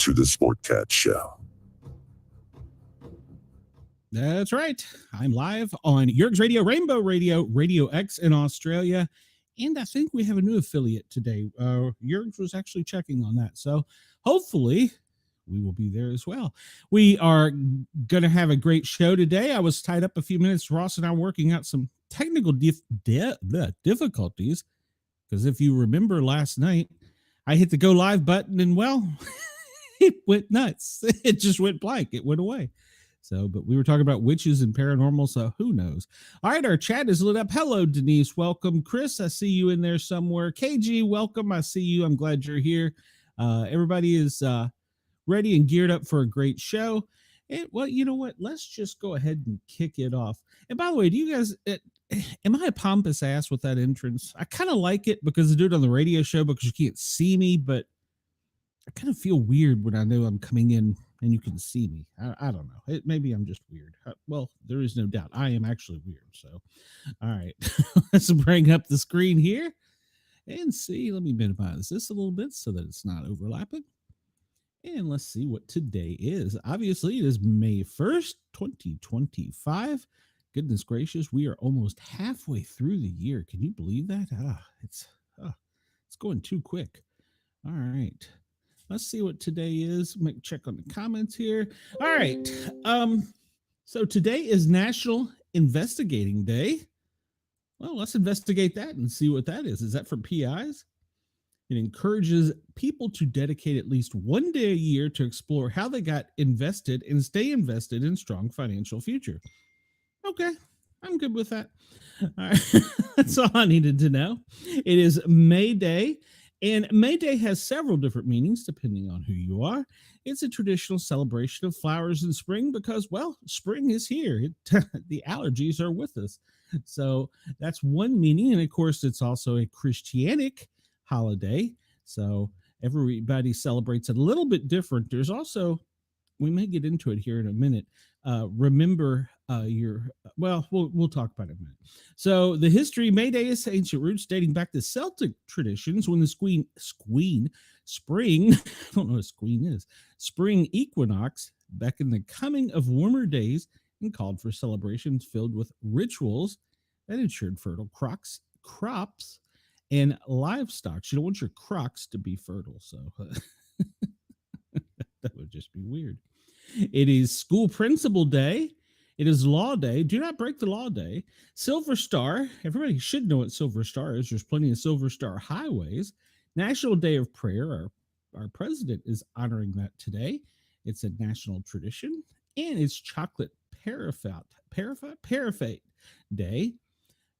to the Sportcat Show. That's right. I'm live on Yerg's Radio, Rainbow Radio, Radio X in Australia. And I think we have a new affiliate today. Yerg's was actually checking on that. So hopefully we will be there as well. We are going to have a great show today. I was tied up a few minutes. Ross and I working out some technical difficulties. Because if you remember last night, I hit the go live button and, well, it went nuts. It just went blank. It went away. So, but we were talking about witches and paranormal, so who knows? All right, our chat is lit up. Hello, Denise. Welcome. Chris, I see you in there somewhere. KG, welcome. I see you. I'm glad you're here. Everybody is ready and geared up for a great show. And, well, you know what? Let's just go ahead and kick it off. And by the way, do you guys, am I a pompous ass with that entrance? I kind of like it because I do it on the radio show because you can't see me, but I kind of feel weird when I know I'm coming in and you can see me. I don't know. Maybe I'm just weird. Well, there is no doubt. I am actually weird. So, all right. Let's bring up the screen here and see. Let me minimize this a little bit so that it's not overlapping. And let's see what today is. Obviously, it is May 1st, 2025. Goodness gracious, we are almost halfway through the year. Can you believe that? It's going too quick. All right. Let's see what today is. Check on the comments here. All right. So today is National Investigating Day. Well, let's investigate that and see what that is. Is that for PIs? It encourages people to dedicate at least one day a year to explore how they got invested and stay invested in strong financial future. Okay, I'm good with that. All right. That's all I needed to know. It is May Day. And May Day has several different meanings depending on who you are. It's a traditional celebration of flowers in spring because, well, spring is here. The allergies are with us. So that's one meaning. And of course, it's also a Christianic holiday. So everybody celebrates it a little bit different. There's also, we may get into it here in a minute. Remember we'll talk about it in a minute. So the history, May Day is ancient roots dating back to Celtic traditions when the spring, I don't know what squeen is, spring equinox beckoned the coming of warmer days and called for celebrations filled with rituals that ensured fertile crops and livestock. You don't want your crocs to be fertile, so that would just be weird. It is School Principal Day. It is Law Day. Do not break the law day. Silver Star. Everybody should know what Silver Star is. There's plenty of Silver Star highways. National Day of Prayer. Our president is honoring that today. It's a national tradition. And it's Chocolate Parfait Day.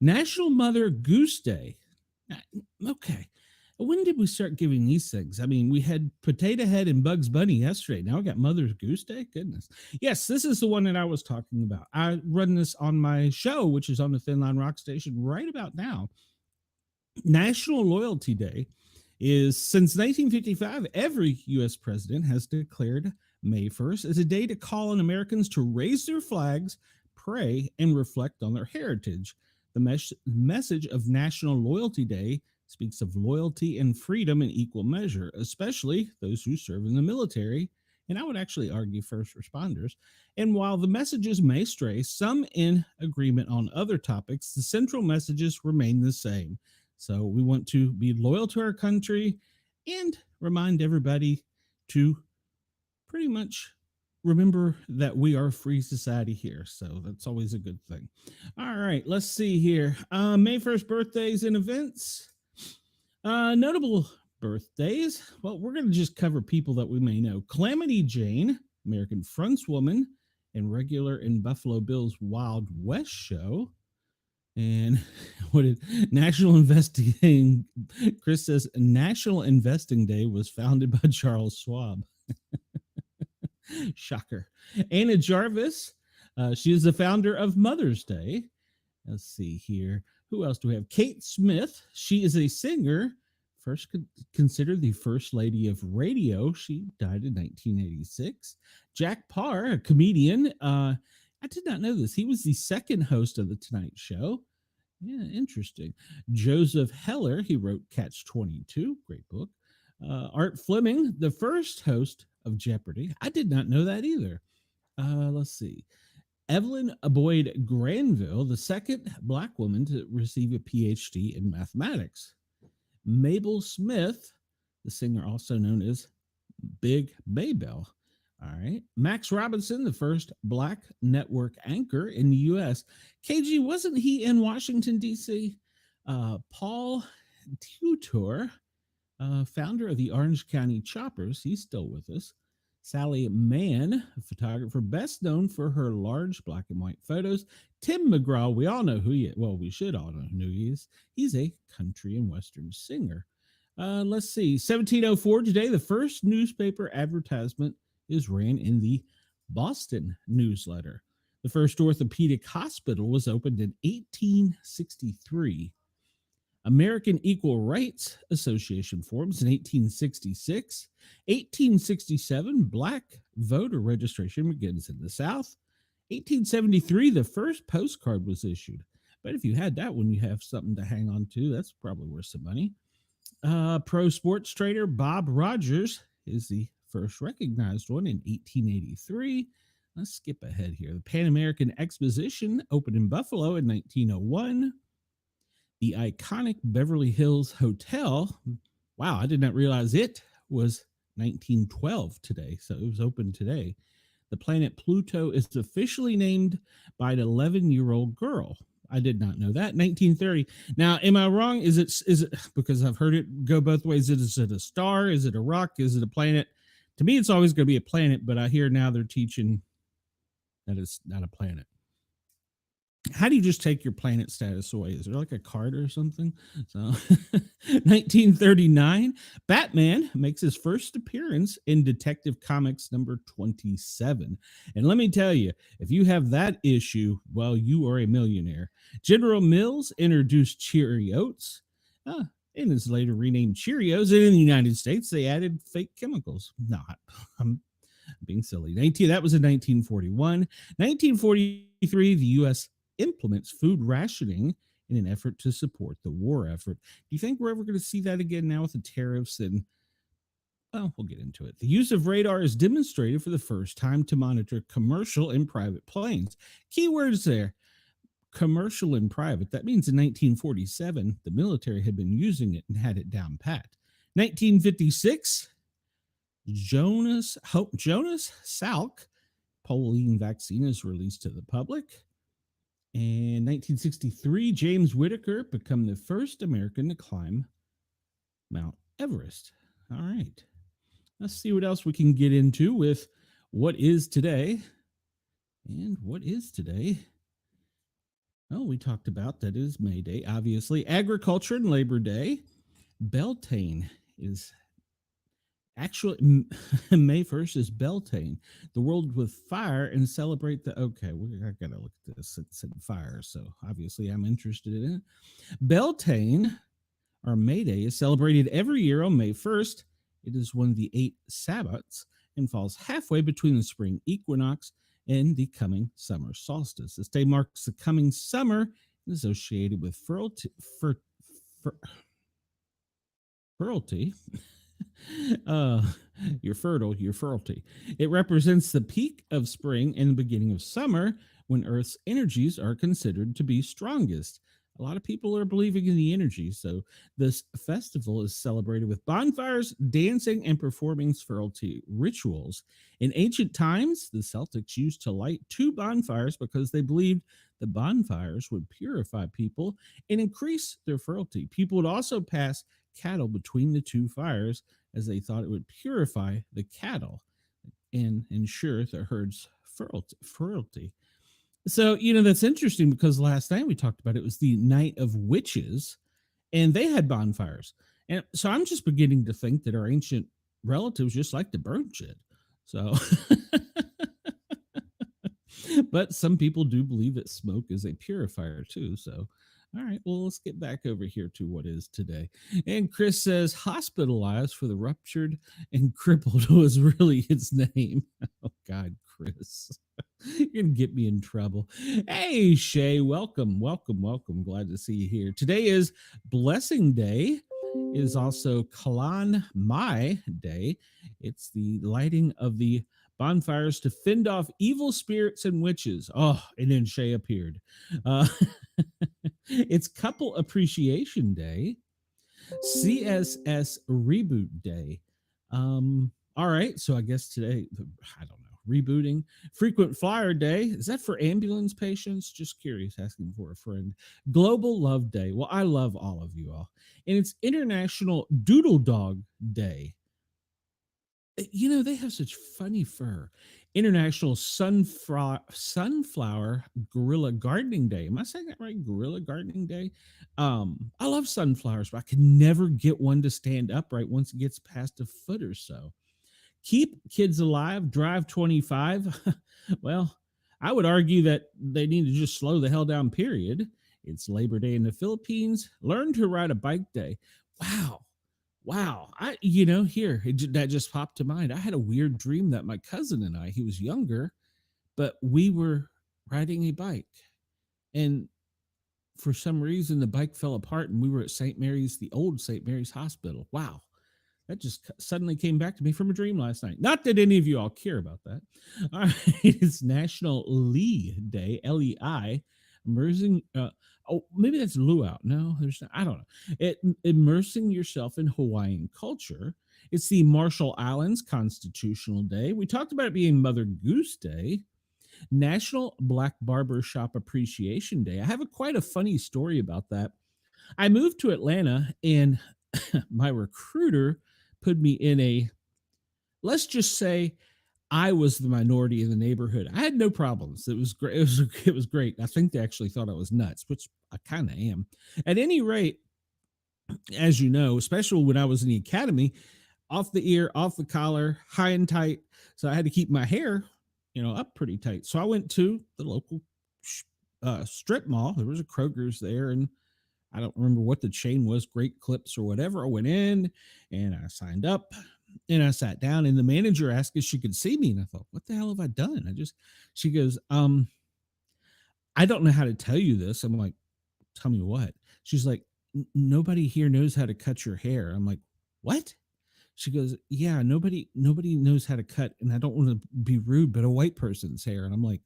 National Mother Goose Day. Okay. When did we start giving these things? I mean, we had Potato Head and Bugs Bunny yesterday. Now we got Mother's Goose Day. Goodness. Yes, this is the one that I was talking about. I run this on my show, which is on the Thin Line Rock Station right about now. National Loyalty Day is, since 1955, every U.S. president has declared May 1st as a day to call on Americans to raise their flags, pray, and reflect on their heritage. The message of National Loyalty Day speaks of loyalty and freedom in equal measure, especially those who serve in the military, and I would actually argue first responders. And while the messages may stray, some in agreement on other topics, the central messages remain the same. So we want to be loyal to our country and remind everybody to pretty much remember that we are a free society here. So that's always a good thing. All right, let's see here. May 1st birthdays and events. Notable birthdays. Well, we're going to just cover people that we may know. Calamity Jane, American Frontwoman, and regular in Buffalo Bill's Wild West show. And what did National Investing? Chris says National Investing Day was founded by Charles Schwab. Shocker. Anna Jarvis. She is the founder of Mother's Day. Let's see here. Who else do we have? Kate Smith. She is a singer, first considered the first lady of radio. She died in 1986. Jack Parr, a comedian. I did not know this. He was the second host of The Tonight Show. Yeah, interesting. Joseph Heller. He wrote Catch-22. Great book. Art Fleming, the first host of Jeopardy. I did not know that either. Let's see. Evelyn Boyd Granville, the second Black woman to receive a PhD in mathematics. Mabel Smith, the singer also known as Big Maybell. All right. Max Robinson, the first Black network anchor in the U.S. KG, wasn't he in Washington, D.C.? Paul Tutor, founder of the Orange County Choppers, he's still with us. Sally Mann, a photographer best known for her large black and white photos. Tim McGraw, we all know who he is. Well, we should all know who he is. He's a country and western singer. Let's see. 1704 today, the first newspaper advertisement is ran in the Boston Newsletter. The first orthopedic hospital was opened in 1863. American Equal Rights Association forms in 1866. 1867, Black voter registration begins in the South. 1873, the first postcard was issued. But if you had that one, you have something to hang on to. That's probably worth some money. Pro sports trader Bob Rogers is the first recognized one in 1883. Let's skip ahead here. The Pan American Exposition opened in Buffalo in 1901. The iconic Beverly Hills Hotel, wow, I did not realize it was 1912 today, so it was open today. The planet Pluto is officially named by an 11-year-old girl. I did not know that. 1930. Now, am I wrong? Is it because I've heard it go both ways? Is it a star? Is it a rock? Is it a planet? To me, it's always going to be a planet, but I hear now they're teaching that it's not a planet. How do you just take your planet status away? Is there like a card or something? So 1939, Batman makes his first appearance in Detective Comics number 27. And let me tell you, if you have that issue, well, you are a millionaire. General Mills introduced Cheerios, and is later renamed Cheerios. And in the United States, they added fake chemicals. I'm being silly. That was in 1941. 1943, the U.S. implements food rationing in an effort to support the war effort. Do you think we're ever going to see that again now with the tariffs? And, well, we'll get into it. The use of radar is demonstrated for the first time to monitor commercial and private planes. Keywords there. Commercial and private. That means in 1947, the military had been using it and had it down pat. 1956, Jonas Salk polio vaccine is released to the public. In 1963, James Whittaker became the first American to climb Mount Everest. All right. Let's see what else we can get into with what is today. And what is today? Oh, we talked about that is May Day, obviously. Agriculture and Labor Day. Beltane is actually May 1st is Beltane, the world with fire, and celebrate the. Okay, I gotta look at this. It said fire, so obviously I'm interested in it. Beltane, or May Day, is celebrated every year on May 1st. It is one of the 8 Sabbats and falls halfway between the spring equinox and the coming summer solstice. This day marks the coming summer and is associated with fertility. You're fertility. It represents the peak of spring and the beginning of summer when Earth's energies are considered to be strongest. A lot of people are believing in the energy, so this festival is celebrated with bonfires, dancing, and performing fertility rituals. In ancient times, the Celtics used to light 2 bonfires because they believed the bonfires would purify people and increase their fertility. People would also pass cattle between the 2 fires as they thought it would purify the cattle and ensure the herd's fertility. So, that's interesting because last night we talked about it was the Night of Witches, and they had bonfires. And so I'm just beginning to think that our ancient relatives just like to burn shit. So, but some people do believe that smoke is a purifier too. So, all right, well, let's get back over here to what is today. And Chris says hospitalized for the ruptured and crippled was really its name. Oh, God, Chris. You're going to get me in trouble. Hey, Shay, welcome. Glad to see you here. Today is Blessing Day. It is also Kalan Mai Day. It's the lighting of the bonfires to fend off evil spirits and witches. Oh, and then Shay appeared. Uh, it's Couple Appreciation Day. CSS Reboot Day. All right, so I guess today, I don't know, rebooting. Frequent Flyer Day. Is that for ambulance patients? Just curious, asking for a friend. Global Love Day. Well, I love all of you all. And it's International Doodle Dog Day. You know, they have such funny fur. International Sunflower Gorilla Gardening Day. Am I saying that right? Gorilla Gardening Day. I love sunflowers, but I can never get one to stand upright once it gets past a foot or so. Keep Kids Alive, Drive 25. Well, I would argue that they need to just slow the hell down, period. It's Labor Day in the Philippines. Learn to Ride a Bike Day. Wow. Wow. Here, that just popped to mind. I had a weird dream that my cousin and I, he was younger, but we were riding a bike. And for some reason, the bike fell apart and we were at St. Mary's, the old St. Mary's Hospital. Wow. That just suddenly came back to me from a dream last night. Not that any of you all care about that. All right, it's National Lee Day, LEI, immersing. Maybe that's luau. No, there's not. I don't know. Immersing yourself in Hawaiian culture. It's the Marshall Islands Constitutional Day. We talked about it being Mother Goose Day. National Black Barber Shop Appreciation Day. I have quite a funny story about that. I moved to Atlanta and my recruiter put me in let's just say I was the minority in the neighborhood. I had no problems. It was great. It was great. I think they actually thought I was nuts, which I kind of am. At any rate, as you know, especially when I was in the academy, off the ear, off the collar, high and tight. So I had to keep my hair, up pretty tight. So I went to the local strip mall. There was a Kroger's there, and I don't remember what the chain was, Great Clips or whatever. I went in and I signed up and I sat down, and the manager asked if she could see me. And I thought, what the hell have I done? She goes, I don't know how to tell you this. I'm like, tell me what? She's like, nobody here knows how to cut your hair. I'm like, what? She goes, yeah, nobody knows how to cut. And I don't want to be rude, but a white person's hair. And I'm like,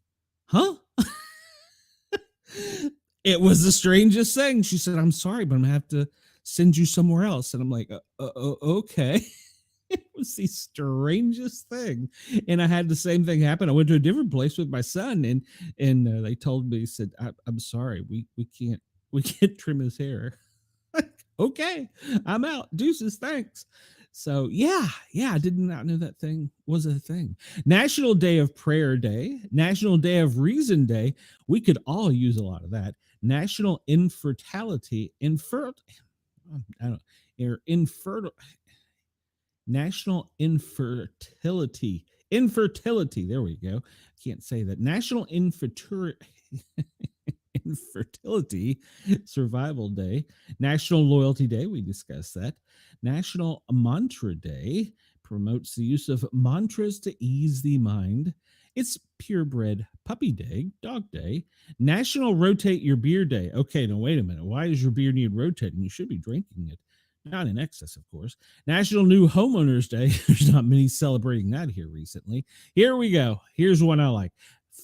huh? It was the strangest thing. She said, I'm sorry, but I'm gonna have to send you somewhere else. And I'm like, okay. It was the strangest thing. And I had the same thing happen. I went to a different place with my son, and they told me, said, I'm sorry, we can't trim his hair. Okay, I'm out. Deuces, thanks. So yeah, I did not know that thing was a thing. National Day of Prayer Day, National Day of Reason Day. We could all use a lot of that. National Infertility, National Infertility. There we go. Can't say that. National Infertility Survival Day. National Loyalty Day. We discussed that. National Mantra Day promotes the use of mantras to ease the mind. It's Purebred Puppy Day, Dog Day. National Rotate Your Beer Day. Okay, now wait a minute. Why does your beer need rotating? You should be drinking it. Not in excess, of course. National New Homeowners Day. There's not many celebrating that here recently. Here we go. Here's one I like.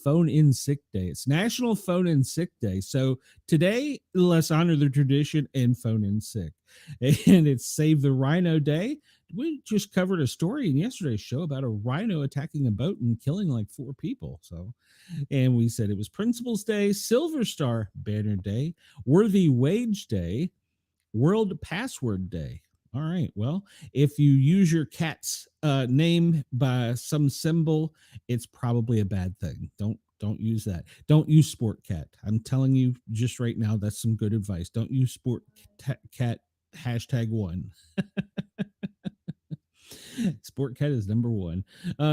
Phone in Sick Day. It's National Phone in Sick Day. So today, let's honor the tradition and phone in sick. And it's Save the Rhino Day. We just covered a story in yesterday's show about a rhino attacking a boat and killing like 4 people. And we said it was Principals Day, Silver Star Banner Day, Worthy Wage Day, World Password Day. All right. Well, if you use your cat's name by some symbol, it's probably a bad thing. Don't use that. Don't use Sportcat. I'm telling you just right now, that's some good advice. Don't use Sportcat #1. Sportcat is number 1.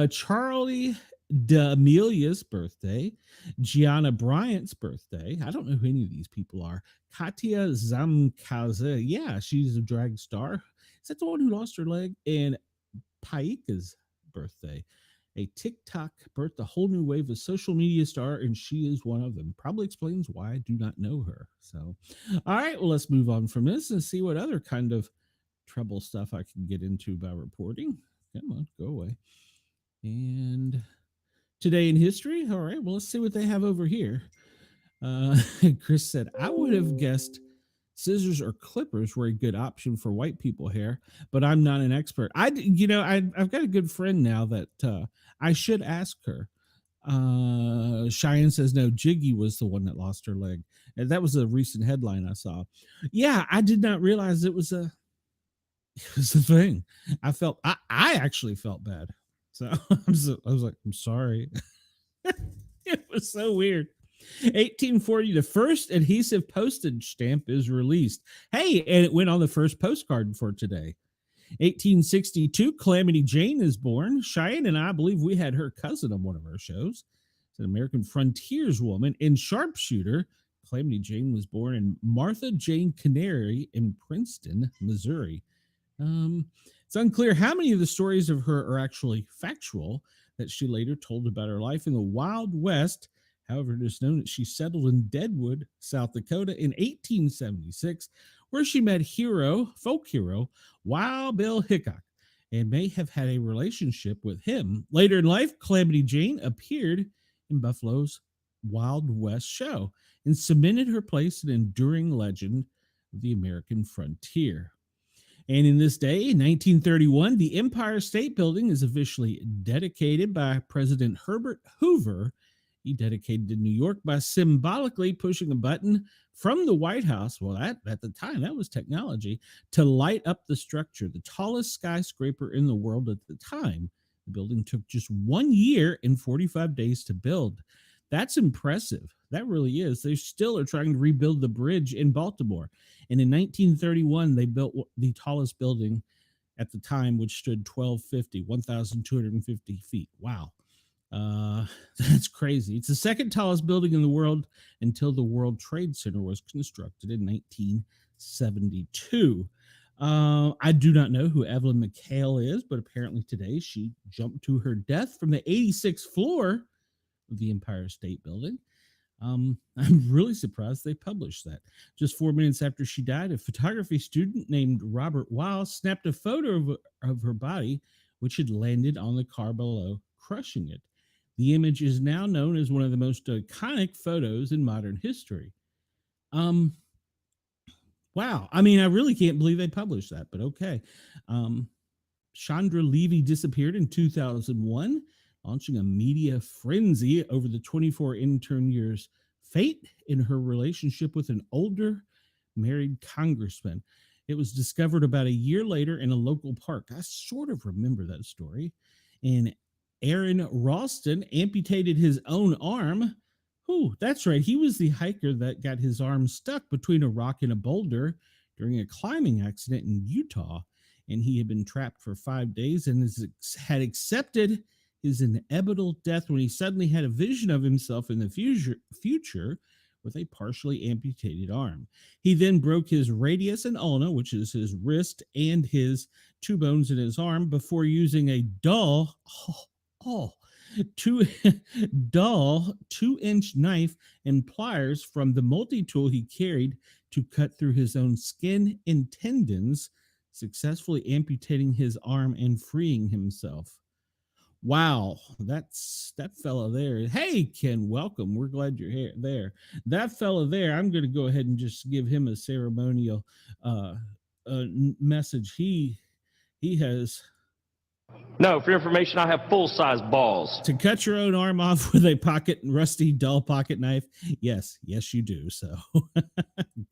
Charlie D'Amelia's birthday, Gianna Bryant's birthday. I don't know who any of these people are. Katya Zamkaza. Yeah, she's a drag star. Is that the one who lost her leg? And Paika's birthday. A TikTok birthed a whole new wave of social media star, and she is one of them. Probably explains why I do not know her. So, all right, well, let's move on from this and see what other kind of trouble stuff I can get into by reporting. Come on, go away. And today in history. All right, well, let's see what they have over here. Uh, Chris said, I would have guessed scissors or clippers were a good option for white people hair, but I'm not an expert. I've got a good friend now that I should ask her. Cheyenne says no, Jiggy was the one that lost her leg. And that was a recent headline I saw. Yeah, I did not realize it was a thing. I actually felt bad. So I was like, I'm sorry. It was so weird. 1840, the first adhesive postage stamp is released. Hey, and it went on the first postcard for today. 1862, Calamity Jane is born. Cheyenne and I believe we had her cousin on one of our shows. It's an American frontierswoman and sharpshooter. Calamity Jane was born in Martha Jane Canary in Princeton, Missouri. It's unclear how many of the stories of her are actually factual that she later told about her life in the Wild West. However, it is known that she settled in Deadwood, South Dakota in 1876, where she met folk hero, Wild Bill Hickok, and may have had a relationship with him. Later in life, Calamity Jane appeared in Buffalo's Wild West show and cemented her place in an enduring legend of the American frontier. And in this day, in 1931, the Empire State Building is officially dedicated by President Herbert Hoover. He dedicated to New York by symbolically pushing a button from the White House. Well, at the time, that was technology to light up the structure, the tallest skyscraper in the world at the time. The building took just 1 year and 45 days to build. That's impressive. That really is. They still are trying to rebuild the bridge in Baltimore. And in 1931, they built the tallest building at the time, which stood 1,250 feet. Wow. That's crazy. It's the second tallest building in the world until the World Trade Center was constructed in 1972. I do not know who Evelyn McHale is, but apparently today she jumped to her death from the 86th floor of the Empire State Building. I'm really surprised they published that. Just 4 minutes after she died, a photography student named Robert Weil snapped a photo of her body, which had landed on the car below, crushing it. The image is now known as one of the most iconic photos in modern history. Wow. I mean, I really can't believe they published that, but okay. Chandra Levy disappeared in 2001, launching a media frenzy over the 24 intern years' fate in her relationship with an older married congressman. It was discovered about a year later in a local park. I sort of remember that story. And Aaron Ralston amputated his own arm. Ooh, that's right. He was the hiker that got his arm stuck between a rock and a boulder during a climbing accident in Utah. And he had been trapped for 5 days and had accepted his inevitable death when he suddenly had a vision of himself in the future with a partially amputated arm. He then broke his radius and ulna, which is his wrist, and his 2 bones in his arm before using a dull 2-inch knife and pliers from the multi-tool he carried to cut through his own skin and tendons, successfully amputating his arm and freeing himself. Wow, that's that fella there. Hey, Ken, welcome. We're glad you're here. There, that fella there. I'm going to go ahead and just give him a ceremonial message. He has. No, for your information, I have full-size balls. To cut your own arm off with a rusty, dull pocket knife? Yes, you do. So,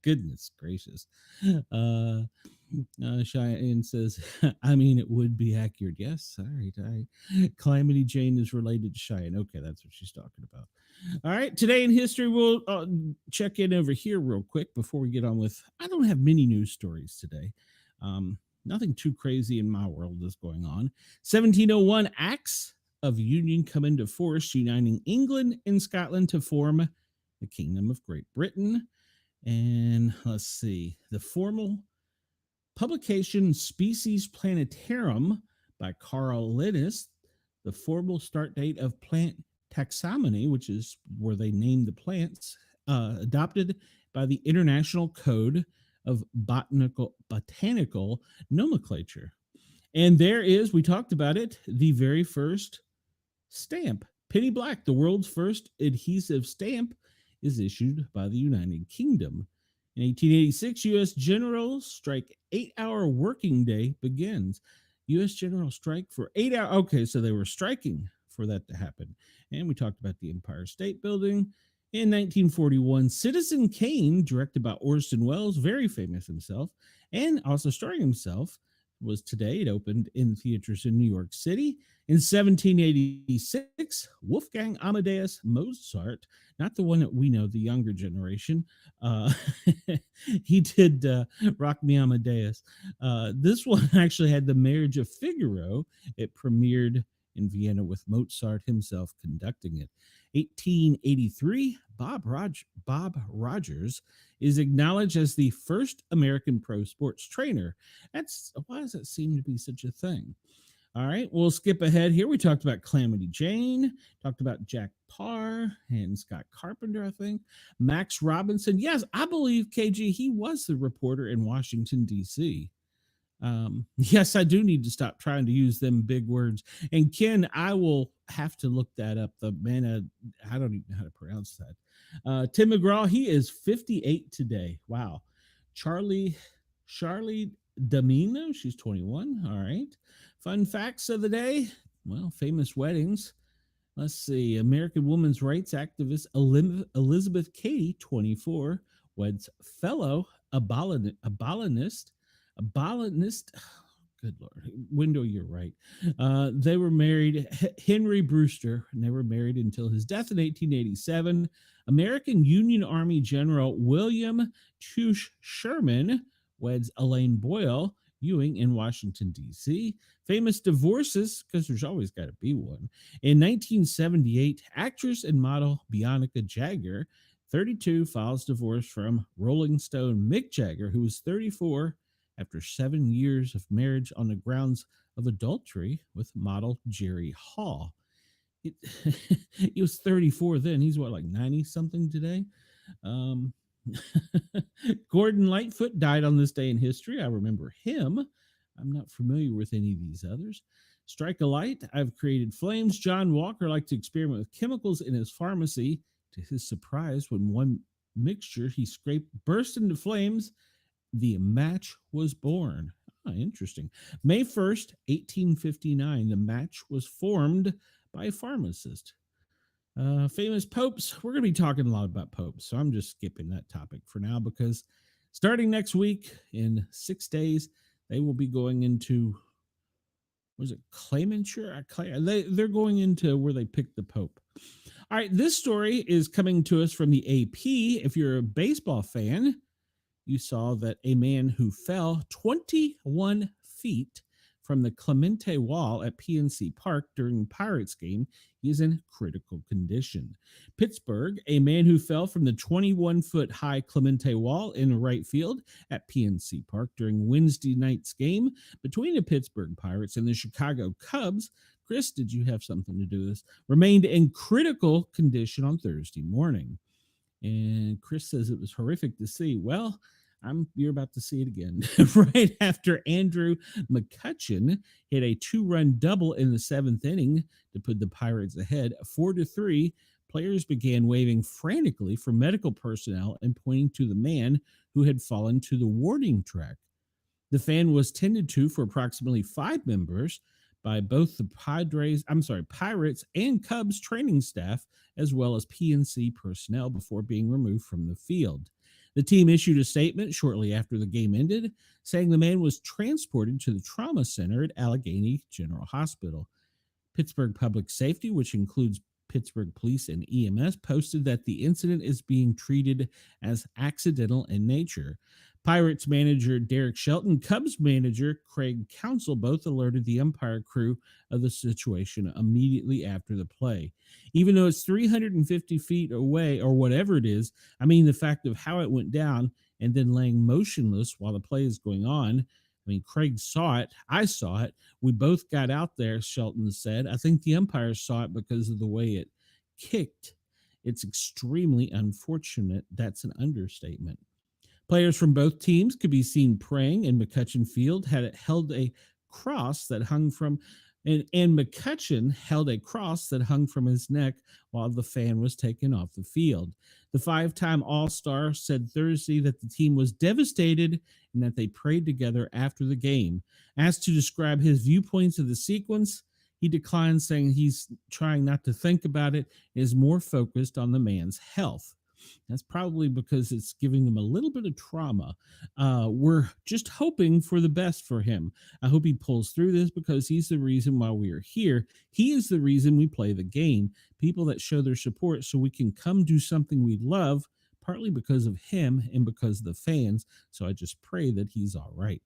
goodness gracious. Cheyenne says, I mean, it would be accurate. Yes, all right. Calamity Jane is related to Cheyenne. Okay, that's what she's talking about. All right, today in history, we'll check in over here real quick before we get on with, I don't have many news stories today. Nothing too crazy in my world is going on. 1701, Acts of Union come into force, uniting England and Scotland to form the Kingdom of Great Britain. And let's see, the formal publication Species Planetarum by Carl Linnaeus, the formal start date of plant taxonomy, which is where they name the plants, adopted by the International Code of botanical nomenclature. And there is, we talked about it, the very first stamp. Penny Black, the world's first adhesive stamp, is issued by the United Kingdom. In 1886, U.S. general strike 8-hour working day begins. U.S. general strike for 8 hours. Okay, so they were striking for that to happen. And we talked about the Empire State Building. In 1941, Citizen Kane, directed by Orson Welles, very famous himself, and also starring himself, was today. It opened in theaters in New York City. In 1786, Wolfgang Amadeus Mozart, not the one that we know, the younger generation, he did Rock Me Amadeus. This one actually had The Marriage of Figaro. It premiered in Vienna with Mozart himself conducting it. 1883, Bob Rogers is acknowledged as the first American pro sports trainer. Why does that seem to be such a thing? All right, we'll skip ahead here. We talked about Calamity Jane, talked about Jack Parr and Scott Carpenter, I think. Max Robinson. Yes, I believe, KG, he was the reporter in Washington, D.C. Yes, I do need to stop trying to use them big words. And Ken, I will have to look that up. The man, I don't even know how to pronounce that. Tim McGraw, he is 58 today. Wow. Charlie D'Amelio, she's 21. All right. Fun facts of the day. Well, famous weddings. Let's see. American women's rights activist Elizabeth Cady, 24, weds fellow abolitionist. Good Lord. Window, you're right. They were married. Henry Brewster, never married until his death in 1887. American Union Army General William Touche Sherman weds Elaine Boyle Ewing in Washington, D.C. Famous divorces, because there's always got to be one. In 1978, actress and model Bianca Jagger, 32, files divorce from Rolling Stone Mick Jagger, who was 34, after 7 years of marriage on the grounds of adultery with model Jerry Hall. He was 34 then. He's what, like 90 something today? Gordon Lightfoot died on this day in history. I remember him. I'm not familiar with any of these others. Strike a light. I've created flames. John Walker liked to experiment with chemicals in his pharmacy. To his surprise, when one mixture he scraped burst into flames, the match was born. Interesting. May 1st, 1859, the match was formed by a pharmacist. Famous popes. We're going to be talking a lot about popes, so I'm just skipping that topic for now because starting next week, in 6 days, they will be going into, was it Claimanshire? They're going into where they pick the pope. All right, this story is coming to us from the AP. If you're a baseball fan, you saw that a man who fell 21 feet from the Clemente Wall at PNC Park during Pirates game is in critical condition. Pittsburgh, a man who fell from the 21-foot high Clemente Wall in right field at PNC Park during Wednesday night's game between the Pittsburgh Pirates and the Chicago Cubs. Chris, did you have something to do with this? Remained in critical condition on Thursday morning. And Chris says it was horrific to see. Well, you're about to see it again. Right after Andrew McCutchen hit a 2-run double in the 7th inning to put the Pirates ahead 4-3, players began waving frantically for medical personnel and pointing to the man who had fallen to the warning track. The fan was tended to for approximately 5 members by both the Pirates and Cubs training staff, as well as PNC personnel before being removed from the field. The team issued a statement shortly after the game ended, saying the man was transported to the trauma center at Allegheny General Hospital. Pittsburgh Public Safety, which includes Pittsburgh Police and EMS, posted that the incident is being treated as accidental in nature. Pirates manager Derek Shelton, Cubs manager Craig Counsell both alerted the umpire crew of the situation immediately after the play. Even though it's 350 feet away or whatever it is, I mean, the fact of how it went down and then laying motionless while the play is going on. I mean, Craig saw it. I saw it. We both got out there, Shelton said. I think the umpire saw it because of the way it kicked. It's extremely unfortunate. That's an understatement. Players from both teams could be seen praying, and McCutcheon Field had held a cross that hung from and McCutcheon held a cross that hung from his neck while the fan was taken off the field. The five-time All-Star said Thursday that the team was devastated and that they prayed together after the game. Asked to describe his viewpoints of the sequence, he declined, saying he's trying not to think about it and is more focused on the man's health. That's probably because it's giving him a little bit of trauma. We're just hoping for the best for him. I hope he pulls through this because he's the reason why we are here. He is the reason we play the game. People that show their support so we can come do something we love, partly because of him and because of the fans. So I just pray that he's all right.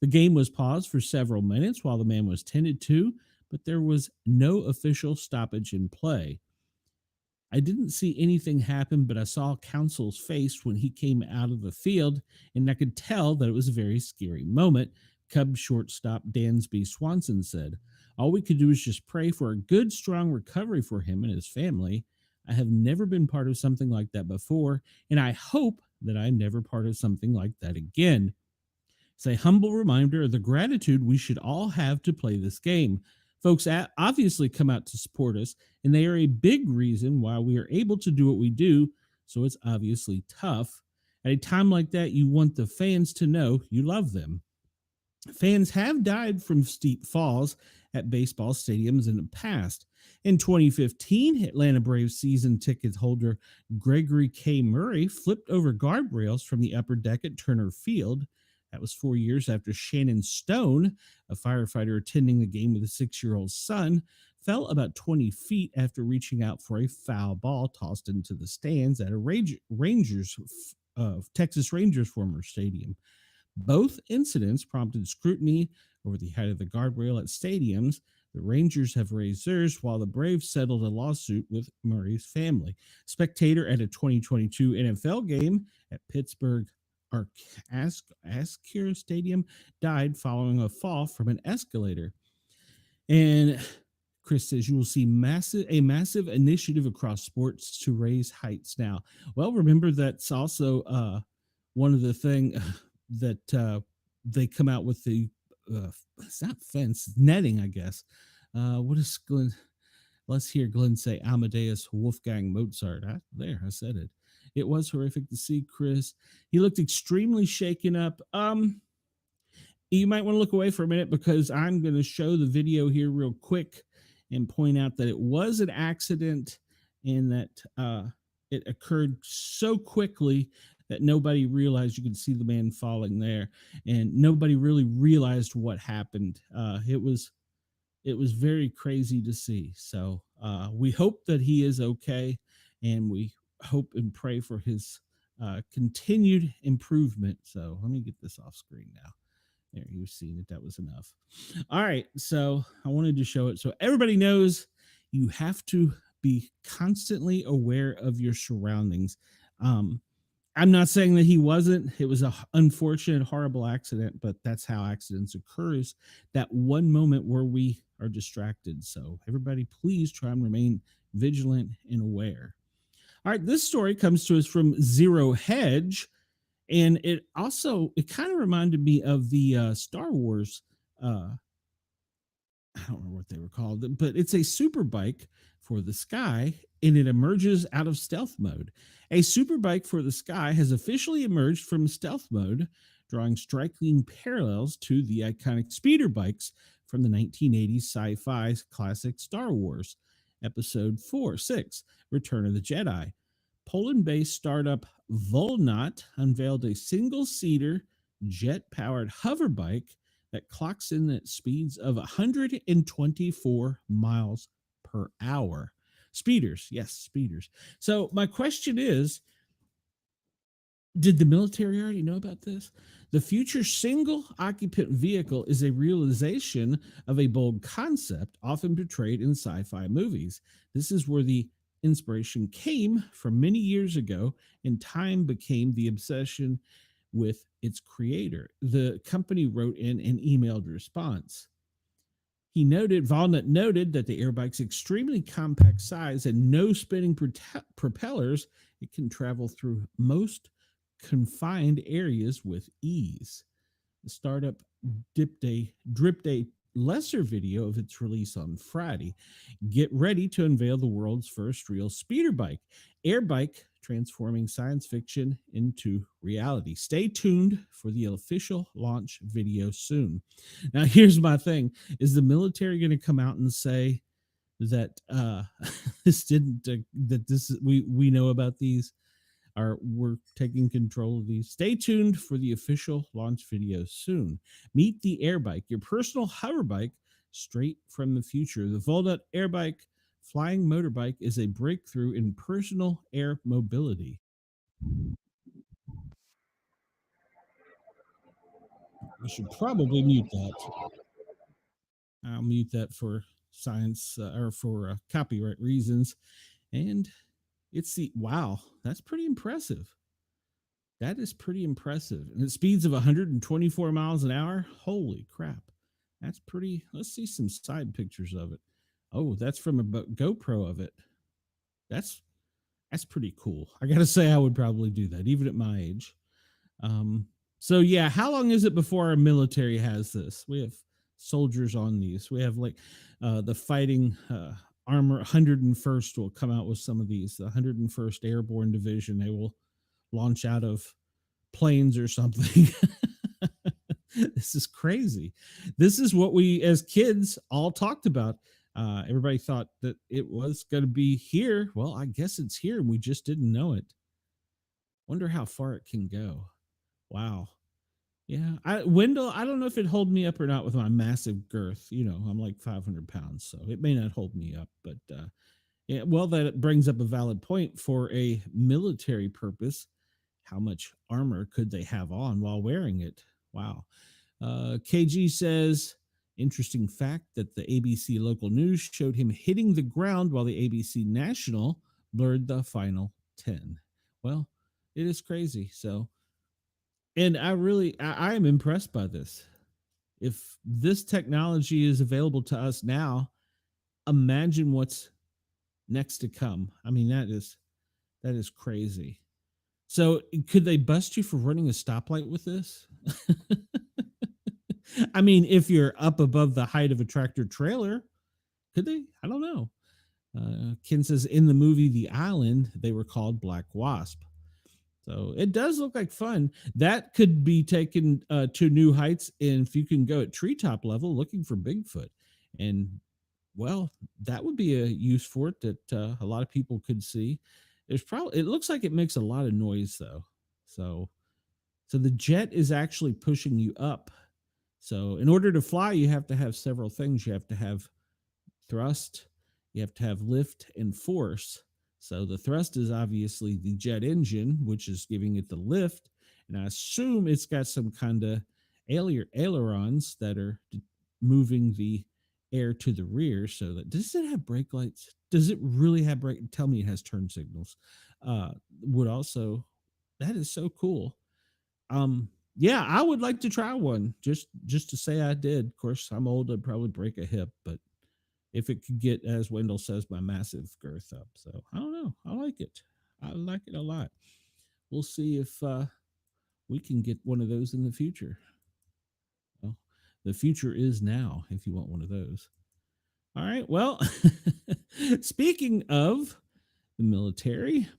The game was paused for several minutes while the man was tended to, but there was no official stoppage in play. I didn't see anything happen, but I saw Council's face when he came out of the field, and I could tell that it was a very scary moment, Cubs shortstop Dansby Swanson said. All we could do is just pray for a good, strong recovery for him and his family. I have never been part of something like that before, and I hope that I'm never part of something like that again. It's a humble reminder of the gratitude we should all have to play this game. Folks obviously come out to support us, and they are a big reason why we are able to do what we do, so it's obviously tough. At a time like that, you want the fans to know you love them. Fans have died from steep falls at baseball stadiums in the past. In 2015, Atlanta Braves season ticket holder Gregory K. Murray flipped over guardrails from the upper deck at Turner Field. That was 4 years after Shannon Stone, a firefighter attending the game with a 6-year-old son, fell about 20 feet after reaching out for a foul ball tossed into the stands at a Texas Rangers former stadium. Both incidents prompted scrutiny over the height of the guardrail at stadiums. The Rangers have raised theirs, while the Braves settled a lawsuit with Murray's family. Spectator at a 2022 NFL game at Pittsburgh Ascure Stadium died following a fall from an escalator. And Chris says you will see a massive initiative across sports to raise heights now. Well, remember that's also one of the things that they come out with the it's not fence, netting, I guess. What is Glen? Let's hear Glen say Amadeus Wolfgang Mozart. I said it. It was horrific to see Chris. He looked extremely shaken up. You might want to look away for a minute because I'm going to show the video here real quick and point out that it was an accident and that it occurred so quickly that nobody realized. You could see the man falling there, and nobody really realized what happened. It was very crazy to see. So we hope that he is okay, and we hope and pray for his continued improvement. So let me get this off screen now. There, you've seen it. That was enough. All right. So I wanted to show it so everybody knows you have to be constantly aware of your surroundings. I'm not saying that he wasn't. It was an unfortunate, horrible accident, but that's how accidents occurs. That one moment where we are distracted. So everybody, please try and remain vigilant and aware. All right, this story comes to us from Zero Hedge, and it kind of reminded me of the Star Wars. I don't remember what they were called, but it's a super bike for the sky, and it emerges out of stealth mode. A super bike for the sky has officially emerged from stealth mode, drawing striking parallels to the iconic speeder bikes from the 1980s sci-fi classic Star Wars, Episode 6, Return of the Jedi. Poland-based startup Volnot unveiled a single-seater, jet-powered hover bike that clocks in at speeds of 124 miles per hour. Speeders, yes, speeders. So my question is, did the military already know about this? The future single-occupant vehicle is a realization of a bold concept often portrayed in sci-fi movies. This is where the inspiration came from many years ago, and time became the obsession with its creator. The company wrote in an emailed response. Volnut noted that the airbike's extremely compact size and no spinning propellers, it can travel through most confined areas with ease. The startup dripped a lesser video of its release on Friday. Get ready to unveil the world's first real speeder bike, air bike, transforming science fiction into reality. Stay tuned for the official launch video soon. Now, here's my thing: is the military going to come out and say that this didn't that this we know about these? We're taking control of these. Stay tuned for the official launch video soon. Meet the air bike, your personal hover bike straight from the future. The Volnut air bike flying motorbike is a breakthrough in personal air mobility. I should probably mute that. I'll mute that for science or for copyright reasons. And it's the wow, that's pretty impressive. That is pretty impressive. And at speeds of 124 miles an hour, holy crap. That's pretty. Let's see some side pictures of it. Oh, that's from a GoPro of it. That's pretty cool. I got to say, I would probably do that, even at my age. So yeah, how long is it before our military has this? We have soldiers on these. We have like the fighting armor 101st will come out with some of these. The 101st Airborne Division, they will launch out of planes or something. This is crazy. This is what we as kids all talked about. Everybody thought that it was going to be here. Well, I guess it's here and we just didn't know it. Wonder how far it can go. Wow. Yeah. Wendell, I don't know if it hold me up or not with my massive girth. You know, I'm like 500 pounds, so it may not hold me up, but yeah, well, that brings up a valid point for a military purpose. How much armor could they have on while wearing it? Wow. KG says, interesting fact that the ABC local news showed him hitting the ground while the ABC national blurred the final 10. Well, it is crazy. So, and I am impressed by this. If this technology is available to us now, imagine what's next to come. I mean, that is crazy. So could they bust you for running a stoplight with this? I mean, if you're up above the height of a tractor trailer, could they? I don't know. Ken says in the movie The Island, they were called Black Wasp. So it does look like fun. That could be taken to new heights. And if you can go at treetop level looking for Bigfoot. And well, that would be a use for it that a lot of people could see. It looks like it makes a lot of noise though. So the jet is actually pushing you up. So in order to fly, you have to have several things. You have to have thrust, you have to have lift and force. So the thrust is obviously the jet engine, which is giving it the lift. And I assume it's got some kind of ailerons that are moving the air to the rear. So that does it have brake lights? Does it really have brake? Tell me it has turn signals. Would also, that is so cool. Yeah, I would like to try one just to say I did. Of course, I'm old, I'd probably break a hip, but if it could get, as Wendell says, my massive girth up. So I don't know. I like it. I like it a lot. We'll see if we can get one of those in the future. Well, the future is now if you want one of those. All right. Well, speaking of the military,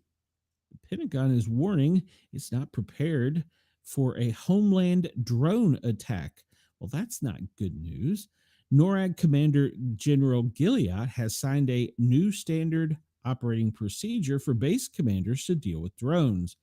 the Pentagon is warning it's not prepared for a homeland drone attack. Well, that's not good news. NORAD Commander General Gilead has signed a new standard operating procedure for base commanders to deal with drones,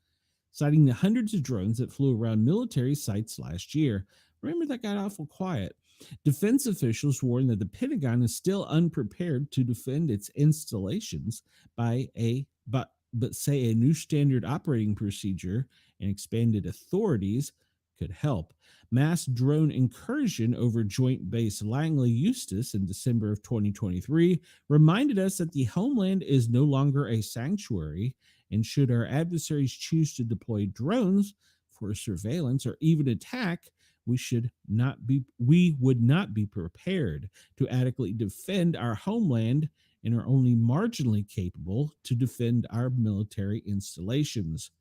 citing the hundreds of drones that flew around military sites last year. Remember, that got awful quiet. Defense officials warn that the Pentagon is still unprepared to defend its installations but say a new standard operating procedure and expanded authorities could help. Mass drone incursion over Joint Base Langley Eustis in December of 2023 reminded us that the homeland is no longer a sanctuary, and should our adversaries choose to deploy drones for surveillance or even attack, we would not be prepared to adequately defend our homeland and are only marginally capable to defend our military installations.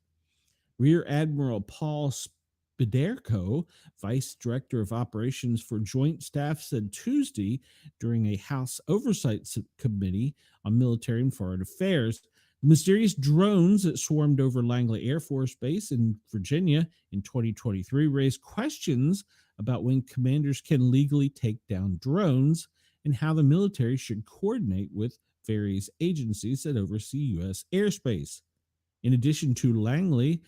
Rear Admiral Paul Spiderko, Vice Director of Operations for Joint Staff, said Tuesday during a House Oversight Committee on Military and Foreign Affairs. The mysterious drones that swarmed over Langley Air Force Base in Virginia in 2023 raised questions about when commanders can legally take down drones and how the military should coordinate with various agencies that oversee U.S. airspace. In addition to Langley,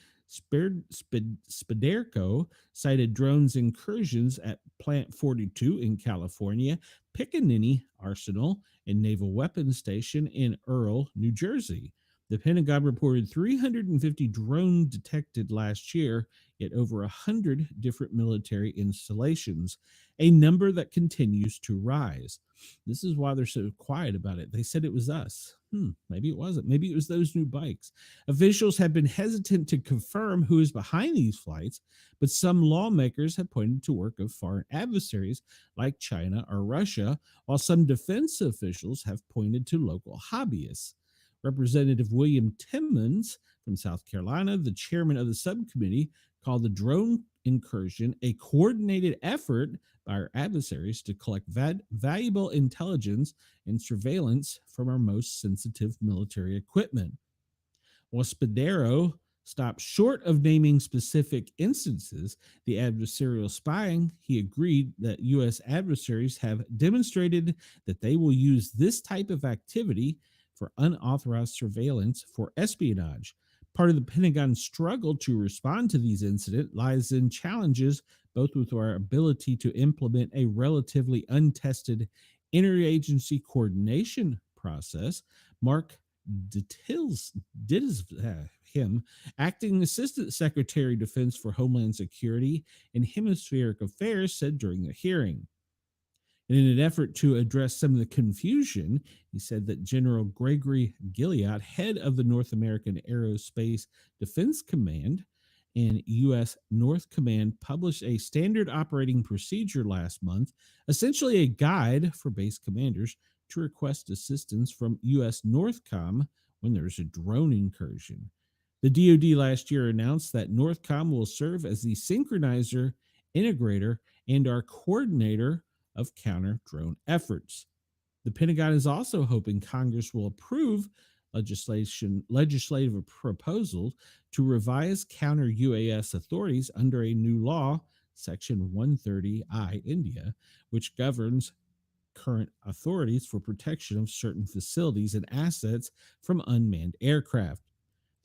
Spiderko cited drones incursions at Plant 42 in California, Pickaninny Arsenal, and Naval Weapons Station in Earle, New Jersey. The Pentagon reported 350 drones detected last year at over 100 different military installations, a number that continues to rise. This is why they're so quiet about it. They said it was us. Maybe it wasn't. Maybe it was those new bikes. Officials have been hesitant to confirm who is behind these flights, but some lawmakers have pointed to work of foreign adversaries like China or Russia, while some defense officials have pointed to local hobbyists. Representative William Timmons from South Carolina, the chairman of the subcommittee, called the drone incursion a coordinated effort by our adversaries to collect valuable intelligence and surveillance from our most sensitive military equipment. While Spadero stopped short of naming specific instances, the adversarial spying, he agreed that U.S. adversaries have demonstrated that they will use this type of activity for unauthorized surveillance for espionage. Part of the Pentagon's struggle to respond to these incidents lies in challenges both with our ability to implement a relatively untested interagency coordination process. Mark him, acting Assistant Secretary of Defense for Homeland Security and Hemispheric Affairs, said during the hearing. And in an effort to address some of the confusion, he said that General Gregory Gilliard, head of the North American Aerospace Defense Command and U.S. North Command, published a standard operating procedure last month, essentially a guide for base commanders to request assistance from U.S. Northcom when there's a drone incursion. The DoD last year announced that Northcom will serve as the synchronizer, integrator, and our coordinator of counter-drone efforts. The Pentagon is also hoping Congress will approve legislative proposals to revise counter-UAS authorities under a new law, Section 130I India, which governs current authorities for protection of certain facilities and assets from unmanned aircraft.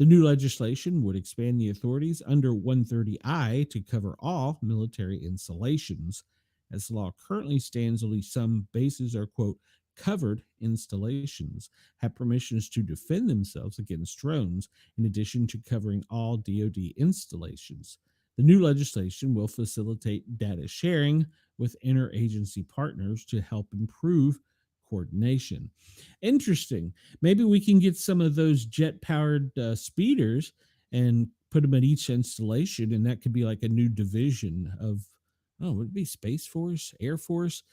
The new legislation would expand the authorities under 130I to cover all military installations. As the law currently stands, only some bases are, quote, covered installations, have permissions to defend themselves against drones, in addition to covering all DoD installations. The new legislation will facilitate data sharing with interagency partners to help improve coordination. Interesting. Maybe we can get some of those jet-powered speeders and put them at each installation, and that could be like a new division of, would it be Space Force, Air Force?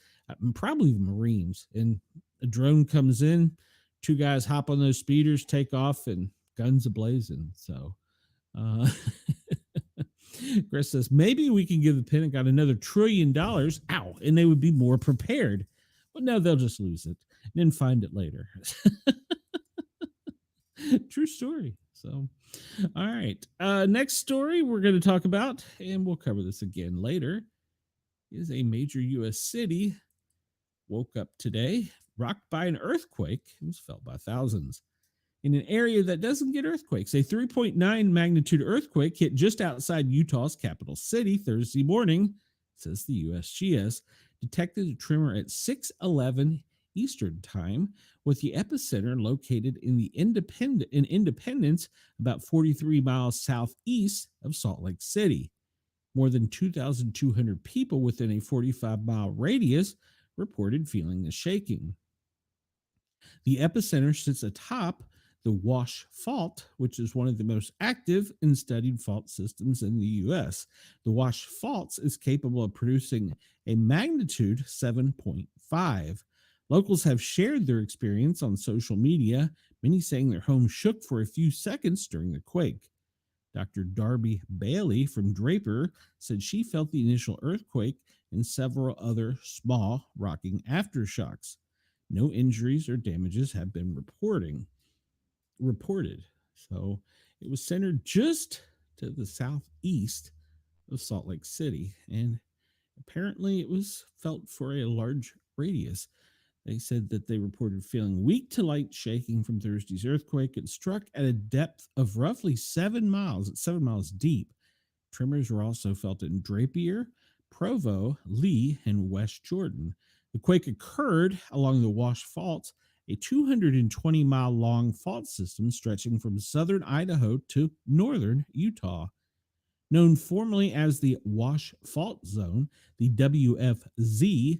Probably the Marines. And a drone comes in, two guys hop on those speeders, take off, and guns a-blazing. So, Chris says, maybe we can give the Pentagon another $1 trillion, and they would be more prepared. But no, they'll just lose it and then find it later. True story. So, all right. Next story we're going to talk about, and we'll cover this again later, is a major U.S. city woke up today, rocked by an earthquake. It was felt by thousands. In an area that doesn't get earthquakes. A 3.9 magnitude earthquake hit just outside Utah's capital city Thursday morning, says the USGS, detected a tremor at 6:11 Eastern Time, with the epicenter located in Independence, about 43 miles southeast of Salt Lake City. More than 2,200 people within a 45-mile radius reported feeling the shaking. The epicenter sits atop the Wash Fault, which is one of the most active and studied fault systems in the U.S. The Wash Fault is capable of producing a magnitude 7.5. Locals have shared their experience on social media, many saying their homes shook for a few seconds during the quake. Dr. Darby Bailey from Draper said she felt the initial earthquake and several other small rocking aftershocks. No injuries or damages have been reported. So it was centered just to the southeast of Salt Lake City, and apparently it was felt for a large radius. They said that they reported feeling weak to light shaking from Thursday's earthquake. It struck at a depth of roughly 7 miles, it's 7 miles deep. Tremors were also felt in Drapier, Provo, Lee, and West Jordan. The quake occurred along the Wash Fault, a 220-mile long fault system stretching from southern Idaho to northern Utah. Known formerly as the Wash Fault Zone, the WFZ,